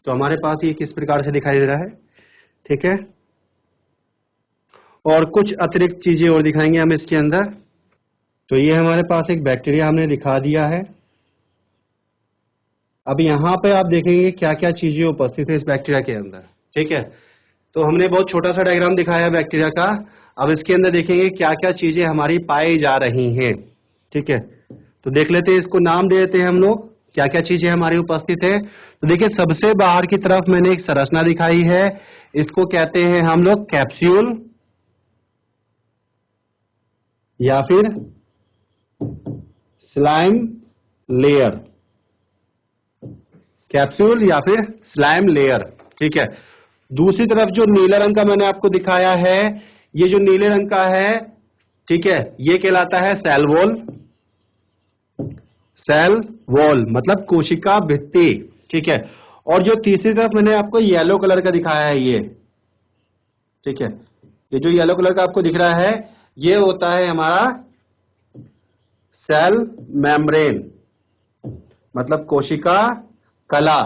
तो हमारे पास ये किस प्रकार से दिखाई दे रहा है, ठीक है। और कुछ अतिरिक्त चीजें और दिखाएंगे हम इसके अंदर। तो ये हमारे पास एक बैक्टीरिया हमने दिखा दिया है। अब यहाँ पे आप देखेंगे क्या क्या चीजें उपस्थित है इस बैक्टीरिया के अंदर, ठीक है। तो हमने बहुत छोटा सा डायग्राम दिखाया है बैक्टीरिया का। अब इसके अंदर देखेंगे क्या क्या चीजें हमारी पाई जा रही हैं, ठीक है। तो देख लेते हैं, इसको नाम दे देते हैं हम लोग, क्या क्या चीजें हमारी उपस्थित है। तो देखिए सबसे बाहर की तरफ मैंने एक संरचना दिखाई है, इसको कहते हैं हम लोग कैप्सूल या फिर स्लाइम लेयर, कैप्सूल या फिर स्लाइम लेयर, ठीक है। दूसरी तरफ जो नीले रंग का मैंने आपको दिखाया है, ये जो नीले रंग का है, ठीक है, ये कहलाता है सेल वॉल। सेल वॉल मतलब कोशिका भित्ति, ठीक है। और जो तीसरी तरफ मैंने आपको येलो कलर का दिखाया है ये, ठीक है, ये जो येलो कलर का आपको दिख रहा है ये होता है हमारा सेल मेम्ब्रेन मतलब कोशिका कला,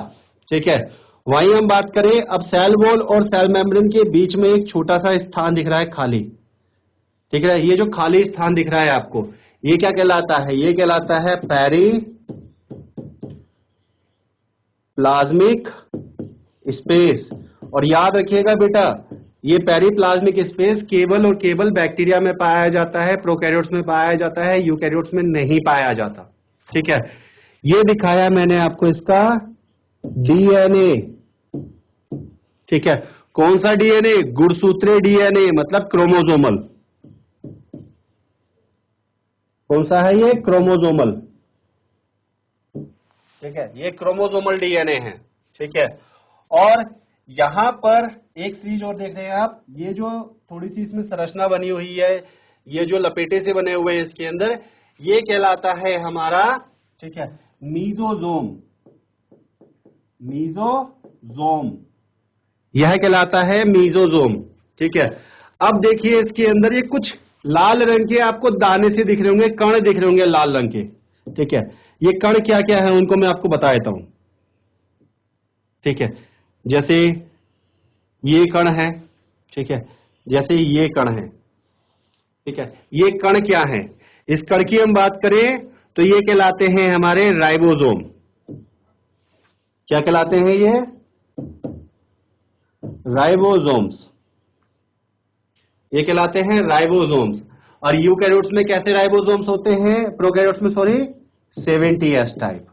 ठीक है। वहीं हम बात करें अब सेल वॉल और सेल मेम्ब्रेन के बीच में एक छोटा सा स्थान दिख रहा है खाली, ठीक है। ये जो खाली स्थान दिख रहा है आपको, ये क्या कहलाता है, ये कहलाता है पेरी प्लाज्मिक स्पेस। और याद रखिएगा बेटा, ये पेरीप्लाज्मिक स्पेस केवल और केवल बैक्टीरिया में पाया जाता है, प्रोकैरियोट्स में पाया जाता है, यूकैरियोट्स में नहीं पाया जाता, ठीक है। ये दिखाया मैंने आपको इसका डीएनए, ठीक है। कौन सा डीएनए, गुणसूत्रीय डीएनए मतलब क्रोमोसोमल। कौन सा है ये, क्रोमोसोमल, ठीक है, ये क्रोमोसोमल डीएनए है, ठीक है। और यहां पर एक चीज और देख रहे हैं आप, ये जो थोड़ी सी इसमें संरचना बनी हुई है, ये जो लपेटे से बने हुए हैं इसके अंदर, ये कहलाता है हमारा, ठीक है, मीजोजोम। मीजोजोम यह कहलाता है मीजोजोम, ठीक है। अब देखिए इसके अंदर ये कुछ लाल रंग के आपको दाने से दिख रहे होंगे, कण दिख रहे होंगे लाल रंग के, ठीक है। ये कण क्या क्या है उनको मैं आपको बता देता हूं, ठीक है। जैसे ये कण है, ठीक है, जैसे ये कण है, ठीक है। ये कण क्या है, इस कण की हम बात करें तो ये कहलाते हैं हमारे राइबोसोम। क्या कहलाते हैं ये, राइबोसोम्स, ये कहलाते हैं राइबोसोम्स। और यूकैरियोट्स में कैसे राइबोसोम्स होते हैं, प्रोकैरियोट्स में sorry 70S type,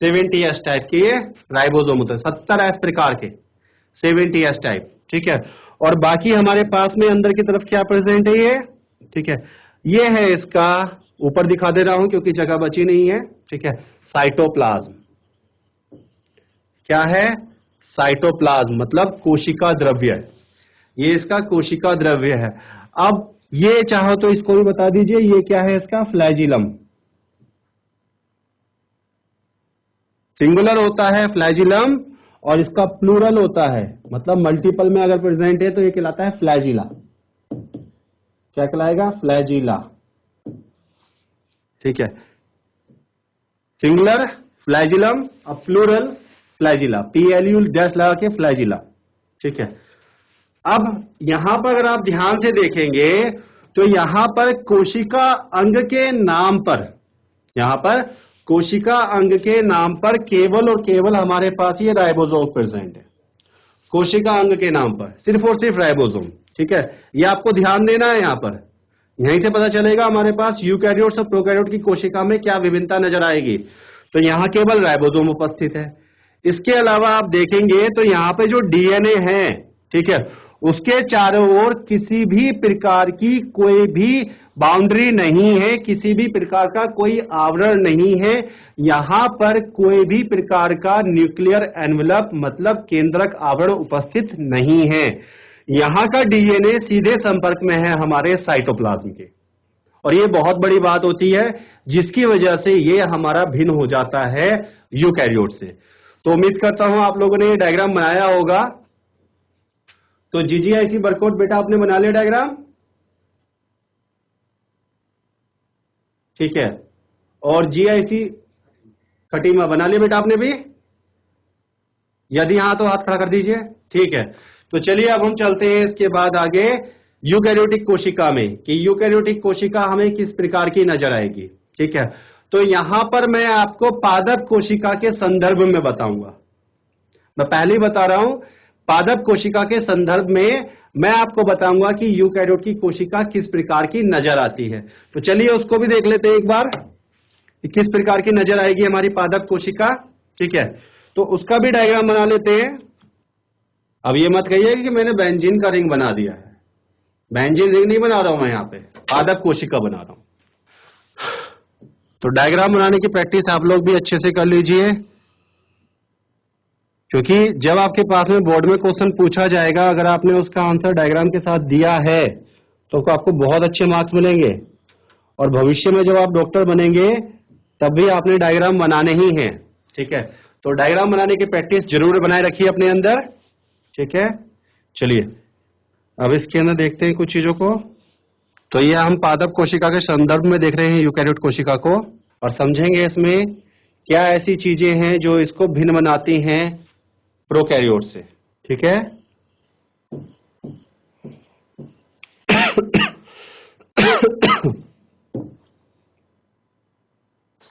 70S type के ये राइबोसोम होते हैं, 70S प्रकार के 70S टाइप, ठीक है। और बाकी हमारे पास में अंदर की तरफ क्या प्रेजेंट है ये, ठीक है, ये है इसका, ऊपर दिखा दे रहा हूं क्योंकि जगह बची नहीं है, ठीक है, साइटोप्लाज्म। क्या है, साइटोप्लाज्म मतलब कोशिका द्रव्य, ये इसका कोशिका द्रव्य है। अब ये चाहो तो इसको भी बता दीजिए, ये क्या है इसका, फ्लैजिलम। सिंगुलर होता है फ्लैजिलम और इसका प्लूरल होता है, मतलब मल्टीपल में अगर प्रेजेंट है तो ये कहलाता है फ्लैजिला। क्या कहलाएगा, फ्लैजिला, ठीक है। सिंगुलर फ्लैजिलम और प्लूरल फ्लैजिला, PLU डैश लगा के फ्लैजिला, ठीक है। अब यहां पर अगर आप ध्यान से देखेंगे तो यहां पर कोशिका अंग के नाम पर, यहां पर कोशिका अंग के नाम पर केवल और केवल हमारे पास ये राइबोसोम प्रेजेंट है। कोशिका अंग के नाम पर सिर्फ और सिर्फ राइबोसोम, ठीक है। ये आपको ध्यान देना है, यहां पर यहीं से पता चलेगा हमारे पास यूकैरियोट्स और प्रोकैरियोट की कोशिका में क्या विभिन्नता नजर आएगी। तो यहां केवल राइबोसोम उपस्थित है। इसके अलावा आप देखेंगे तो यहां पे जो डीएनए है, ठीक है, उसके चारों ओर किसी भी प्रकार की कोई भी बाउंड्री नहीं है, किसी भी प्रकार का कोई आवरण नहीं है। यहां पर कोई भी प्रकार का न्यूक्लियर एनवेलप मतलब केंद्रक आवरण उपस्थित नहीं है। यहां का डीएनए सीधे संपर्क में है हमारे साइटोप्लाज्म के, और ये बहुत बड़ी बात होती है जिसकी वजह से ये हमारा भिन्न हो जाता है यूकैरियोट से। तो उम्मीद करता हूं आप लोगों ने ये डायग्राम बनाया होगा। तो GGIC वर्कआउट बेटा आपने बना लिया डायग्राम, ठीक है। और GIC खटीमा बना लिया बेटा आपने भी? यदि हाँ तो हाथ खड़ा कर दीजिए। ठीक है, तो चलिए अब हम चलते हैं इसके बाद आगे यूकैरियोटिक कोशिका में कि यूकैरियोटिक कोशिका हमें किस प्रकार की नजर आएगी। ठीक है, तो यहां पर मैं आपको पादप कोशिका के संदर्भ में बताऊंगा। मैं पहले ही बता रहा हूं, पादप कोशिका के संदर्भ में मैं आपको बताऊंगा कि यूकैरियोट की कोशिका किस प्रकार की नजर आती है। तो चलिए उसको भी देख लेते हैं एक बार कि किस प्रकार की नजर आएगी हमारी पादप कोशिका। ठीक है, तो उसका भी डायग्राम बना लेते हैं। अब ये मत कहिए कि मैंने बेंजीन का रिंग बना दिया है। बेंजीन रिंग नहीं बना रहा हूं मैं, यहाँ पे पादप कोशिका बना रहा हूं। तो डायग्राम बनाने की प्रैक्टिस आप लोग भी अच्छे से कर लीजिए, क्योंकि जब आपके पास में बोर्ड में क्वेश्चन पूछा जाएगा, अगर आपने उसका आंसर डायग्राम के साथ दिया है तो आपको बहुत अच्छे मार्क्स मिलेंगे। और भविष्य में जब आप डॉक्टर बनेंगे तब भी आपने डायग्राम बनाने ही हैं। ठीक है, तो डायग्राम बनाने की प्रैक्टिस जरूर बनाए रखिए अपने अंदर। ठीक है, चलिए अब इसके अंदर देखते हैं कुछ चीजों को। तो ये हम पादप कोशिका के संदर्भ में देख रहे हैं यूकैरियोट कोशिका को, और समझेंगे इसमें क्या ऐसी चीजें हैं जो इसको भिन्न बनाती हैं प्रोकैरियोट से। ठीक है,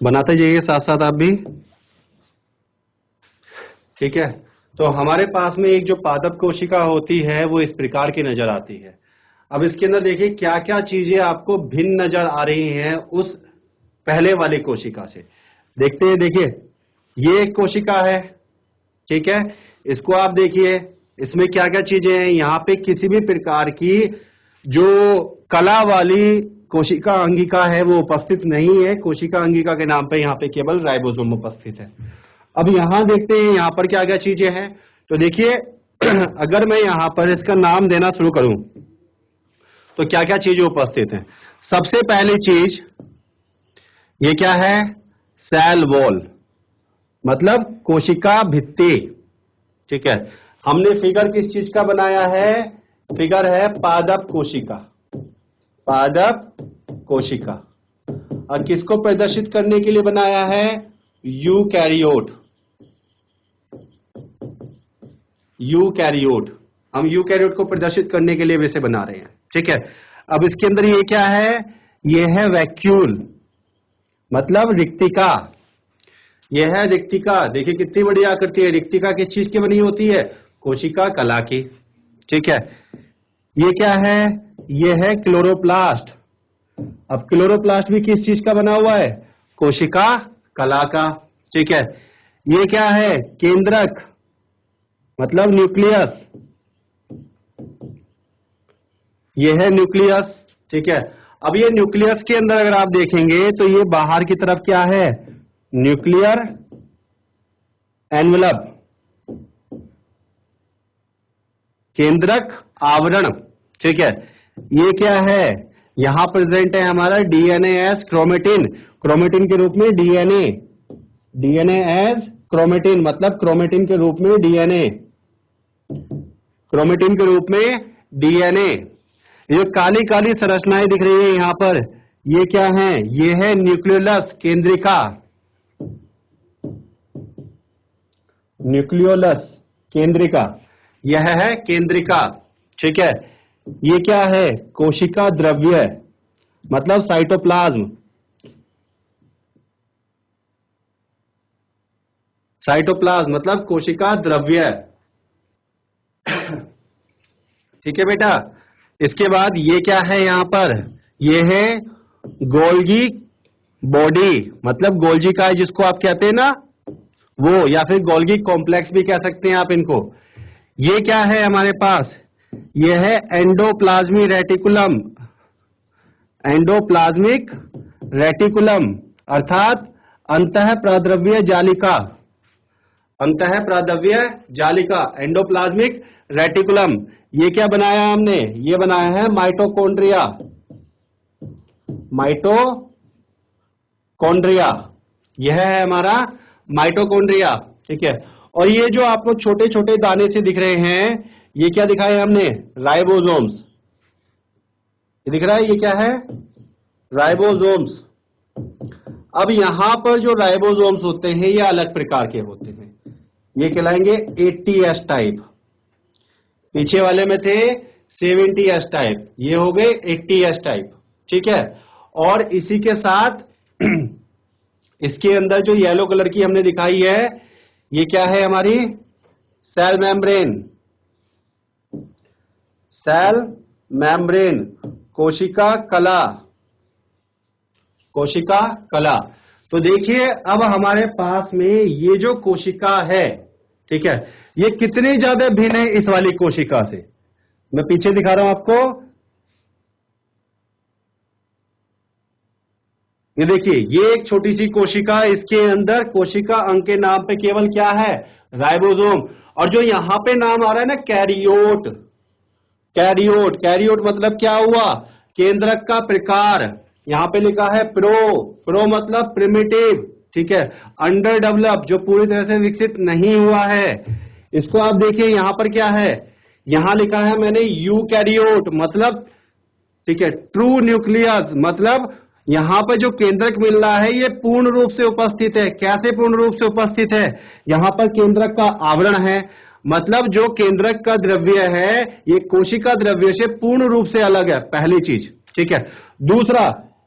बनाते जाइए साथ साथ आप भी। ठीक है, तो हमारे पास में एक जो पादप कोशिका होती है वो इस प्रकार की नजर आती है। अब इसके अंदर देखिए क्या क्या चीजें आपको भिन्न नजर आ रही हैं उस पहले वाली कोशिका से। देखते हैं, देखिए ये एक कोशिका है। ठीक है, इसको आप देखिए, इसमें क्या क्या चीजें हैं। यहाँ पे किसी भी प्रकार की जो कला वाली कोशिका अंगिका है वो उपस्थित नहीं है। कोशिका अंगिका के नाम पे यहाँ पे केवल राइबोसोम उपस्थित है। अब यहाँ देखते हैं यहाँ पर क्या क्या चीजें हैं। तो देखिए अगर मैं यहाँ पर इसका नाम देना शुरू करूं तो क्या क्या चीजें उपस्थित हैं। सबसे पहली चीज ये क्या है, सेल वॉल, मतलब कोशिका भित्ति। ठीक है, हमने फिगर किस चीज का बनाया है, फिगर है पादप कोशिका। पादप कोशिका, और किसको प्रदर्शित करने के लिए बनाया है, यूकैरियोट। यूकैरियोट, हम यूकैरियोट को प्रदर्शित करने के लिए वैसे बना रहे हैं। ठीक है, अब इसके अंदर ये क्या है, ये है वैक्यूल, मतलब रिक्तिका। यह है रिक्तिका, देखिए कितनी बड़ी आकृति है। रिक्तिका किस चीज की बनी होती है, कोशिका कला की। ठीक है, ये क्या है, ये है क्लोरोप्लास्ट। अब क्लोरोप्लास्ट भी किस चीज का बना हुआ है, कोशिका कला का। ठीक है, ये क्या है, केंद्रक, मतलब न्यूक्लियस। ये है न्यूक्लियस। ठीक है, अब ये न्यूक्लियस के अंदर अगर आप देखेंगे तो ये बाहर की तरफ क्या है, न्यूक्लियर एनवलप, केंद्रक आवरण। ठीक है, ये क्या है, यहां प्रेजेंट है हमारा डीएनए एज क्रोमेटिन। क्रोमेटिन के रूप में डीएनए, डीएनए एज क्रोमेटिन, मतलब क्रोमेटिन के रूप में डीएनए, क्रोमेटिन के रूप में डीएनए। ये काली काली संरचनाएं दिख रही है यहां पर, ये क्या है, ये है न्यूक्लियोलस, केंद्रिका। न्यूक्लियोलस, केंद्रिका, यह है केंद्रिका। ठीक है, ये क्या है, कोशिका द्रव्य, मतलब साइटोप्लाज्म। साइटोप्लाज्म मतलब कोशिका द्रव्य। ठीक है बेटा, इसके बाद ये क्या है यहाँ पर, ये है गोल्गी बॉडी, मतलब गोल्जी का जिसको आप कहते हैं ना वो, या फिर गोल्गी कॉम्प्लेक्स भी कह सकते हैं आप इनको। ये क्या है हमारे पास, ये है एंडोप्लाज्मिक रेटिकुलम। एंडोप्लाज्मिक रेटिकुलम अर्थात अंतः प्राद्रव्य जालिका। अंतः प्राद्रव्य जालिका, एंडोप्लाज्मिक रेटिकुलम। ये क्या बनाया हमने, ये बनाया है माइटोकॉन्ड्रिया। माइटोकॉन्ड्रिया, यह है हमारा माइटोकॉन्ड्रिया। ठीक है, और ये जो आपको छोटे छोटे दाने से दिख रहे हैं, ये क्या दिखाए हमने, राइबोसोम्स। ये दिख रहा है, ये क्या है, राइबोसोम्स। अब यहां पर जो राइबोसोम्स होते हैं ये अलग प्रकार के होते हैं, ये कहलाएंगे 80S टाइप। पीछे वाले में थे 70S टाइप, ये हो गए 80S टाइप। ठीक है, और इसी के साथ इसके अंदर जो येलो कलर की हमने दिखाई है, ये क्या है हमारी सेल मेम्ब्रेन। सेल मेम्ब्रेन, कोशिका कला, कोशिका कला। तो देखिए अब हमारे पास में ये जो कोशिका है, ठीक है, ये कितनी ज्यादा भिन्न है इस वाली कोशिका से। मैं पीछे दिखा रहा हूं आपको, ये देखिए ये एक छोटी सी कोशिका, इसके अंदर कोशिका अंग के नाम पे केवल क्या है, राइबोसोम। और जो यहां पे नाम आ रहा है ना कैरियोट, कैरियोट, कैरियोट मतलब क्या हुआ, केंद्रक का प्रकार। यहां पे लिखा है प्रो मतलब प्रिमिटिव, ठीक है, अंडर डेवलप जो पूरी तरह से विकसित नहीं हुआ है। इसको आप देखिए यहां पर क्या है, यहां लिखा है मैंने यूकैरियोट मतलब, ठीक है, ट्रू न्यूक्लियस मतलब यहां पर जो केंद्रक मिल रहा है ये पूर्ण रूप से उपस्थित है। कैसे पूर्ण रूप से उपस्थित है, यहां पर केंद्रक का आवरण है, मतलब जो केंद्रक का द्रव्य है ये कोशिका द्रव्य से पूर्ण रूप से अलग है, पहली चीज। ठीक है, दूसरा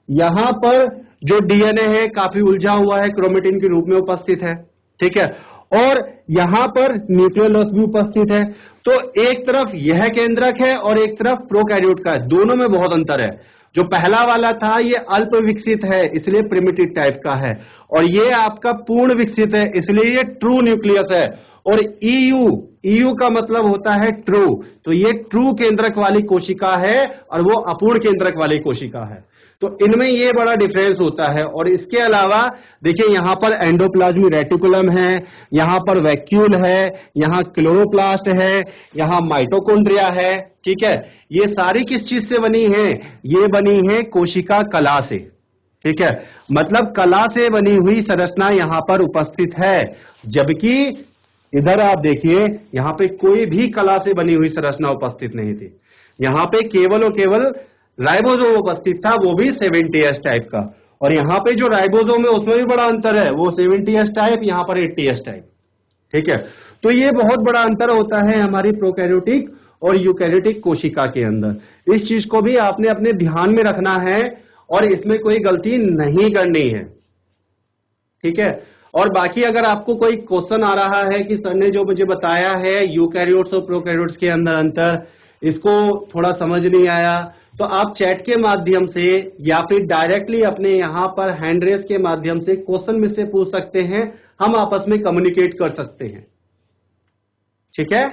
यहां पर जो डीएनए है काफी उलझा हुआ है, क्रोमेटिन के रूप में उपस्थित है। ठीक है, और यहां पर न्यूक्लियोलस भी उपस्थित है। तो एक तरफ यह केंद्रक है और एक तरफ प्रोकैरियोट का है, दोनों में बहुत अंतर है। जो पहला वाला था ये अल्प विकसित है इसलिए प्रिमिटिव टाइप का है, और ये आपका पूर्ण विकसित है इसलिए ये ट्रू न्यूक्लियस है। और ईयू का मतलब होता है ट्रू, तो ये ट्रू केंद्रक वाली कोशिका है और वो अपूर्ण केंद्रक वाली कोशिका है। तो इनमें ये बड़ा डिफरेंस होता है। और इसके अलावा देखिए यहां पर एंडोप्लाज्मिक रेटिकुलम है, यहां पर वैक्यूल है, यहां क्लोरोप्लास्ट है, यहां माइटोकॉन्ड्रिया है। ठीक है, ये सारी किस चीज से बनी है, ये बनी है कोशिका कला से। ठीक है, मतलब कला से बनी हुई संरचना यहां पर उपस्थित है, जबकि इधर आप देखिए यहां पे कोई भी कला से बनी हुई संरचना उपस्थित नहीं थी। यहां पे केवल और केवल राइबोसोम उपस्थित था, वो भी 70S टाइप का। और यहां पे जो राइबोसोम है उसमें भी बड़ा अंतर है, वो 70S टाइप, यहां पर 80S टाइप। ठीक है, तो ये बहुत बड़ा अंतर होता है हमारी प्रोकैरियोटिक और यूकैरियोटिक कोशिका के अंदर। इस चीज को भी आपने अपने ध्यान में रखना है और इसमें कोई गलती नहीं करनी है। ठीक है, और बाकी अगर आपको कोई क्वेश्चन आ रहा है कि सर ने जो मुझे बताया है यूकैरियोट्स और प्रोकैरियोट्स के अंदर अंतर, इसको थोड़ा समझ नहीं आया, तो आप चैट के माध्यम से या फिर डायरेक्टली अपने यहां पर हैंड रेस के माध्यम से क्वेश्चन मुझसे पूछ सकते हैं, हम आपस में कम्युनिकेट कर सकते हैं। ठीक है,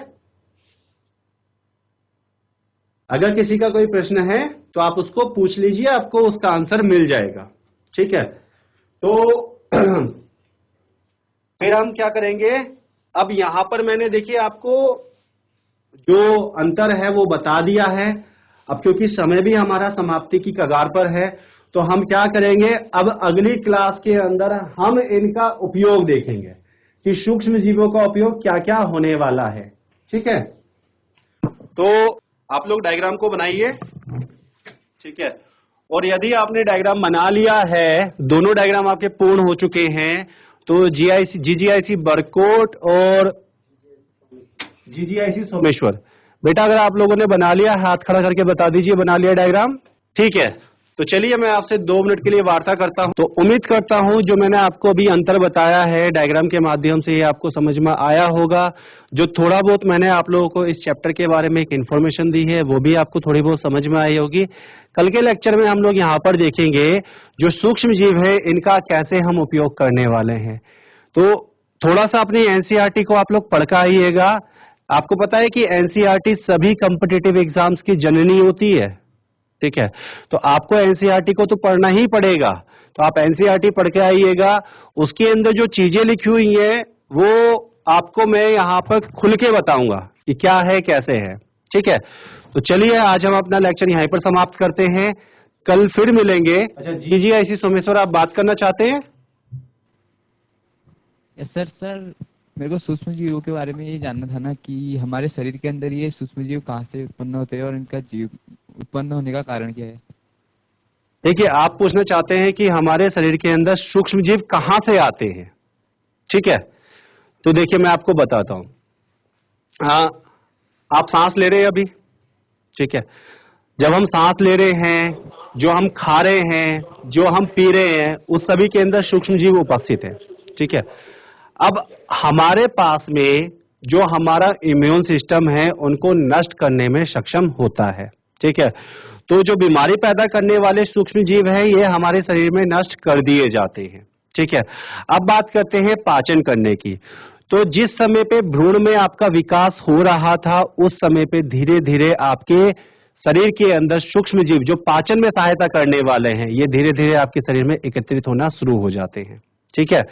अगर किसी का कोई प्रश्न है तो आप उसको पूछ लीजिए, आपको उसका आंसर मिल जाएगा। ठीक है, तो फिर हम क्या करेंगे, अब यहां पर मैंने देखिए आपको जो अंतर है वो बता दिया है। अब क्योंकि समय भी हमारा समाप्ति की कगार पर है, तो हम क्या करेंगे, अब अगली क्लास के अंदर हम इनका उपयोग देखेंगे कि सूक्ष्म जीवों का उपयोग क्या क्या होने वाला है। ठीक है, तो आप लोग डायग्राम को बनाइए। ठीक है, और यदि आपने डायग्राम बना लिया है, दोनों डायग्राम आपके पूर्ण हो चुके हैं, तो जीजीआईसी बरकोट और जीजीआईसी सोमेश्वर, बेटा अगर आप लोगों ने बना लिया, हाथ खड़ा करके बता दीजिए बना लिया डायग्राम। ठीक है, तो चलिए मैं आपसे 2 मिनट के लिए वार्ता करता हूं। तो उम्मीद करता हूं जो मैंने आपको अभी अंतर बताया है डायग्राम के माध्यम से ये आपको समझ में आया होगा। जो थोड़ा बहुत मैंने आप लोगों को इस चैप्टर के बारे में एक इन्फॉर्मेशन दी है वो भी आपको थोड़ी बहुत समझ में आई होगी। कल के लेक्चर में हम लोग यहाँ पर देखेंगे जो सूक्ष्म जीव है इनका कैसे हम उपयोग करने वाले हैं। तो थोड़ा सा अपनी एनसीईआरटी को आप लोग पढ़ कर आइएगा। आपको पता है कि एनसीईआरटी सभी कॉम्पिटिटिव एग्जाम्स की जननी होती है। ठीक है, तो आपको एनसीईआरटी को तो पढ़ना ही पड़ेगा, तो आप एनसीईआरटी पढ़ के आइएगा। उसके अंदर जो चीजें लिखी हुई हैं वो आपको मैं यहाँ पर खुल के बताऊंगा कि क्या है कैसे है। ठीक है, तो चलिए आज हम अपना लेक्चर यहीं पर समाप्त करते हैं, कल फिर मिलेंगे। अच्छा जीजीआईसी सोमेश्वर आप बात करना चाहते हैं? सर मेरे को सूक्ष्म जीवों के बारे में ये जानना था ना कि हमारे शरीर के अंदर ये सूक्ष्म जीव कहाँ से उत्पन्न होते हैं और इनका जीव उत्पन्न होने का कारण क्या है। देखिए, आप पूछना चाहते हैं कि हमारे शरीर के अंदर सूक्ष्म जीव कहां से आते हैं, ठीक है। तो देखिए मैं आपको बताता हूं। आप सांस ले रहे हैं अभी, ठीक है। जब हम सांस ले रहे हैं, जो हम खा रहे हैं, जो हम पी रहे हैं, उस सभी के अंदर सूक्ष्म जीव उपस्थित है, ठीक है। अब हमारे पास में जो हमारा इम्यून सिस्टम है उनको नष्ट करने में सक्षम होता है, ठीक है। तो जो बीमारी पैदा करने वाले सूक्ष्म जीव है ये हमारे शरीर में नष्ट कर दिए जाते हैं, ठीक है। अब बात करते हैं पाचन करने की। तो जिस समय पे भ्रूण में आपका विकास हो रहा था उस समय पे धीरे धीरे आपके शरीर के अंदर सूक्ष्म जीव जो पाचन में सहायता करने वाले हैं ये धीरे धीरे आपके शरीर में एकत्रित होना शुरू हो जाते हैं, ठीक है।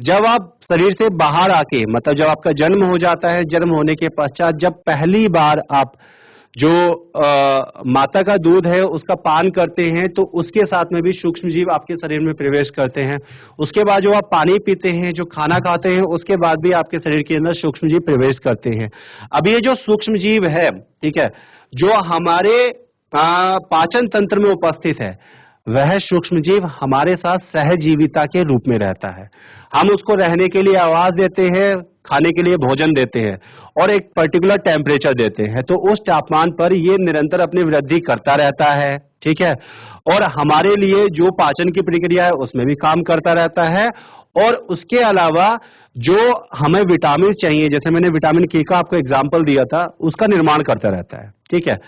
जब आप शरीर से बाहर आके मतलब जब आपका जन्म हो जाता है, जन्म होने के पश्चात जब पहली बार आप जो माता का दूध है उसका पान करते हैं तो उसके साथ में भी सूक्ष्म जीव आपके शरीर में प्रवेश करते हैं। उसके बाद जो आप पानी पीते हैं, जो खाना खाते हैं, उसके बाद भी आपके शरीर के अंदर सूक्ष्म जीव प्रवेश करते हैं। अब ये जो सूक्ष्म जीव है, ठीक है, जो हमारे पाचन तंत्र में उपस्थित है वह सूक्ष्म जीव हमारे साथ सहजीविता के रूप में रहता है। हम उसको रहने के लिए आवास देते हैं, खाने के लिए भोजन देते हैं और एक पर्टिकुलर टेम्परेचर देते हैं, तो उस तापमान पर ये निरंतर अपनी वृद्धि करता रहता है, ठीक है। और हमारे लिए जो पाचन की प्रक्रिया है उसमें भी काम करता रहता है और उसके अलावा जो हमें विटामिन चाहिए, जैसे मैंने विटामिन के का आपको एग्जाम्पल दिया था, उसका निर्माण करता रहता है, ठीक है।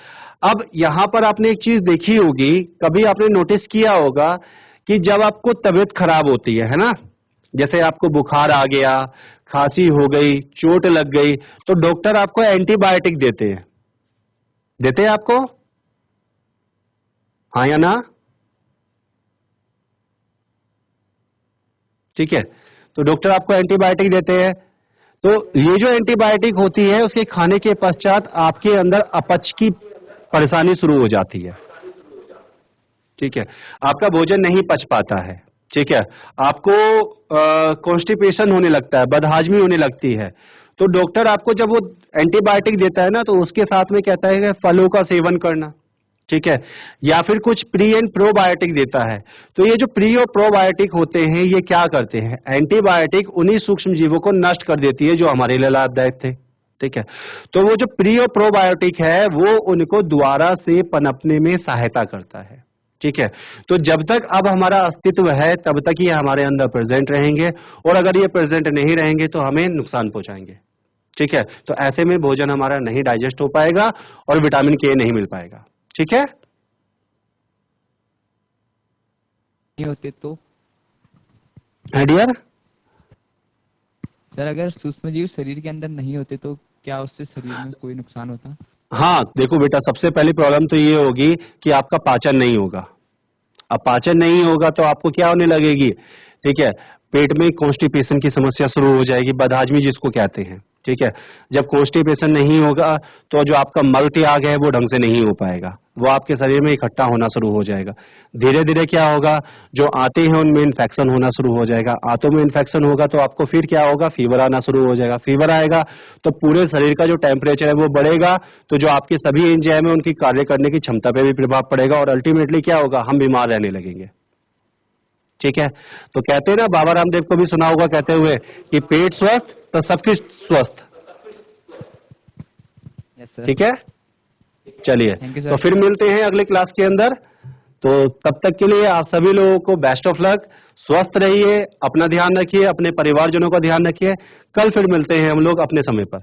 अब यहां पर आपने एक चीज देखी होगी, कभी आपने नोटिस किया होगा कि जब आपको तबीयत खराब होती है ना, जैसे आपको बुखार आ गया, खांसी हो गई, चोट लग गई, तो डॉक्टर आपको एंटीबायोटिक देते हैं आपको, हाँ या ना? ठीक है, तो डॉक्टर आपको एंटीबायोटिक देते हैं। तो ये जो एंटीबायोटिक होती है उसके खाने के पश्चात आपके अंदर अपच की परेशानी शुरू हो जाती है, ठीक है। आपका भोजन नहीं पच पाता है, ठीक है। आपको कॉन्स्टिपेशन होने लगता है, बदहाजमी होने लगती है। तो डॉक्टर आपको जब वो एंटीबायोटिक देता है ना तो उसके साथ में कहता है कि फलों का सेवन करना, ठीक है, या फिर कुछ प्री एंड प्रोबायोटिक देता है। तो ये जो प्री और प्रोबायोटिक होते हैं ये क्या करते हैं, एंटीबायोटिक उन्हीं सूक्ष्म जीवों को नष्ट कर देती है जो हमारे लिए लाभदायक थे, ठीक है। तो वो जो प्री और प्रोबायोटिक है वो उनको दोबारा से पनपने में सहायता करता है, ठीक है। तो जब तक अब हमारा अस्तित्व है तब तक ये हमारे अंदर प्रेजेंट रहेंगे और अगर ये प्रेजेंट नहीं रहेंगे तो हमें नुकसान पहुंचाएंगे, ठीक है। तो ऐसे में भोजन हमारा नहीं डाइजेस्ट हो पाएगा और विटामिन के नहीं मिल पाएगा, ठीक है। नहीं होते तो डियर सर, अगर सूक्ष्म जीव शरीर के अंदर नहीं होते तो क्या उससे शरीर में कोई नुकसान होता? हाँ देखो बेटा, सबसे पहली प्रॉब्लम तो ये होगी कि आपका पाचन नहीं होगा। अब पाचन नहीं होगा तो आपको क्या होने लगेगी, ठीक है, पेट में कॉन्स्टिपेशन की समस्या शुरू हो जाएगी, बदहाजमी जिसको कहते हैं, ठीक है। जब कॉन्स्टिपेशन नहीं होगा तो जो आपका मल त्याग है वो ढंग से नहीं हो पाएगा, वो आपके शरीर में इकट्ठा होना शुरू हो जाएगा। धीरे धीरे क्या होगा, जो आते हैं उनमें इन्फेक्शन होना शुरू हो जाएगा, आंतों में इन्फेक्शन होगा तो आपको फिर क्या होगा, फीवर आना शुरू हो जाएगा। फीवर आएगा तो पूरे शरीर का जो टेम्परेचर है वो बढ़ेगा, तो जो आपके सभी एंजाइम है उनकी कार्य करने की क्षमता पे भी प्रभाव पड़ेगा और अल्टीमेटली क्या होगा, हम बीमार रहने लगेंगे, ठीक है। तो कहते हैं ना, बाबा रामदेव को भी सुना होगा कहते हुए कि पेट स्वस्थ तो सब कुछ स्वस्थ, ठीक है। चलिए, तो फिर मिलते हैं अगले क्लास के अंदर। तो तब तक के लिए आप सभी लोगों को बेस्ट ऑफ लक, स्वस्थ रहिए, अपना ध्यान रखिए, अपने परिवारजनों का ध्यान रखिए। कल फिर मिलते हैं हम लोग अपने समय पर।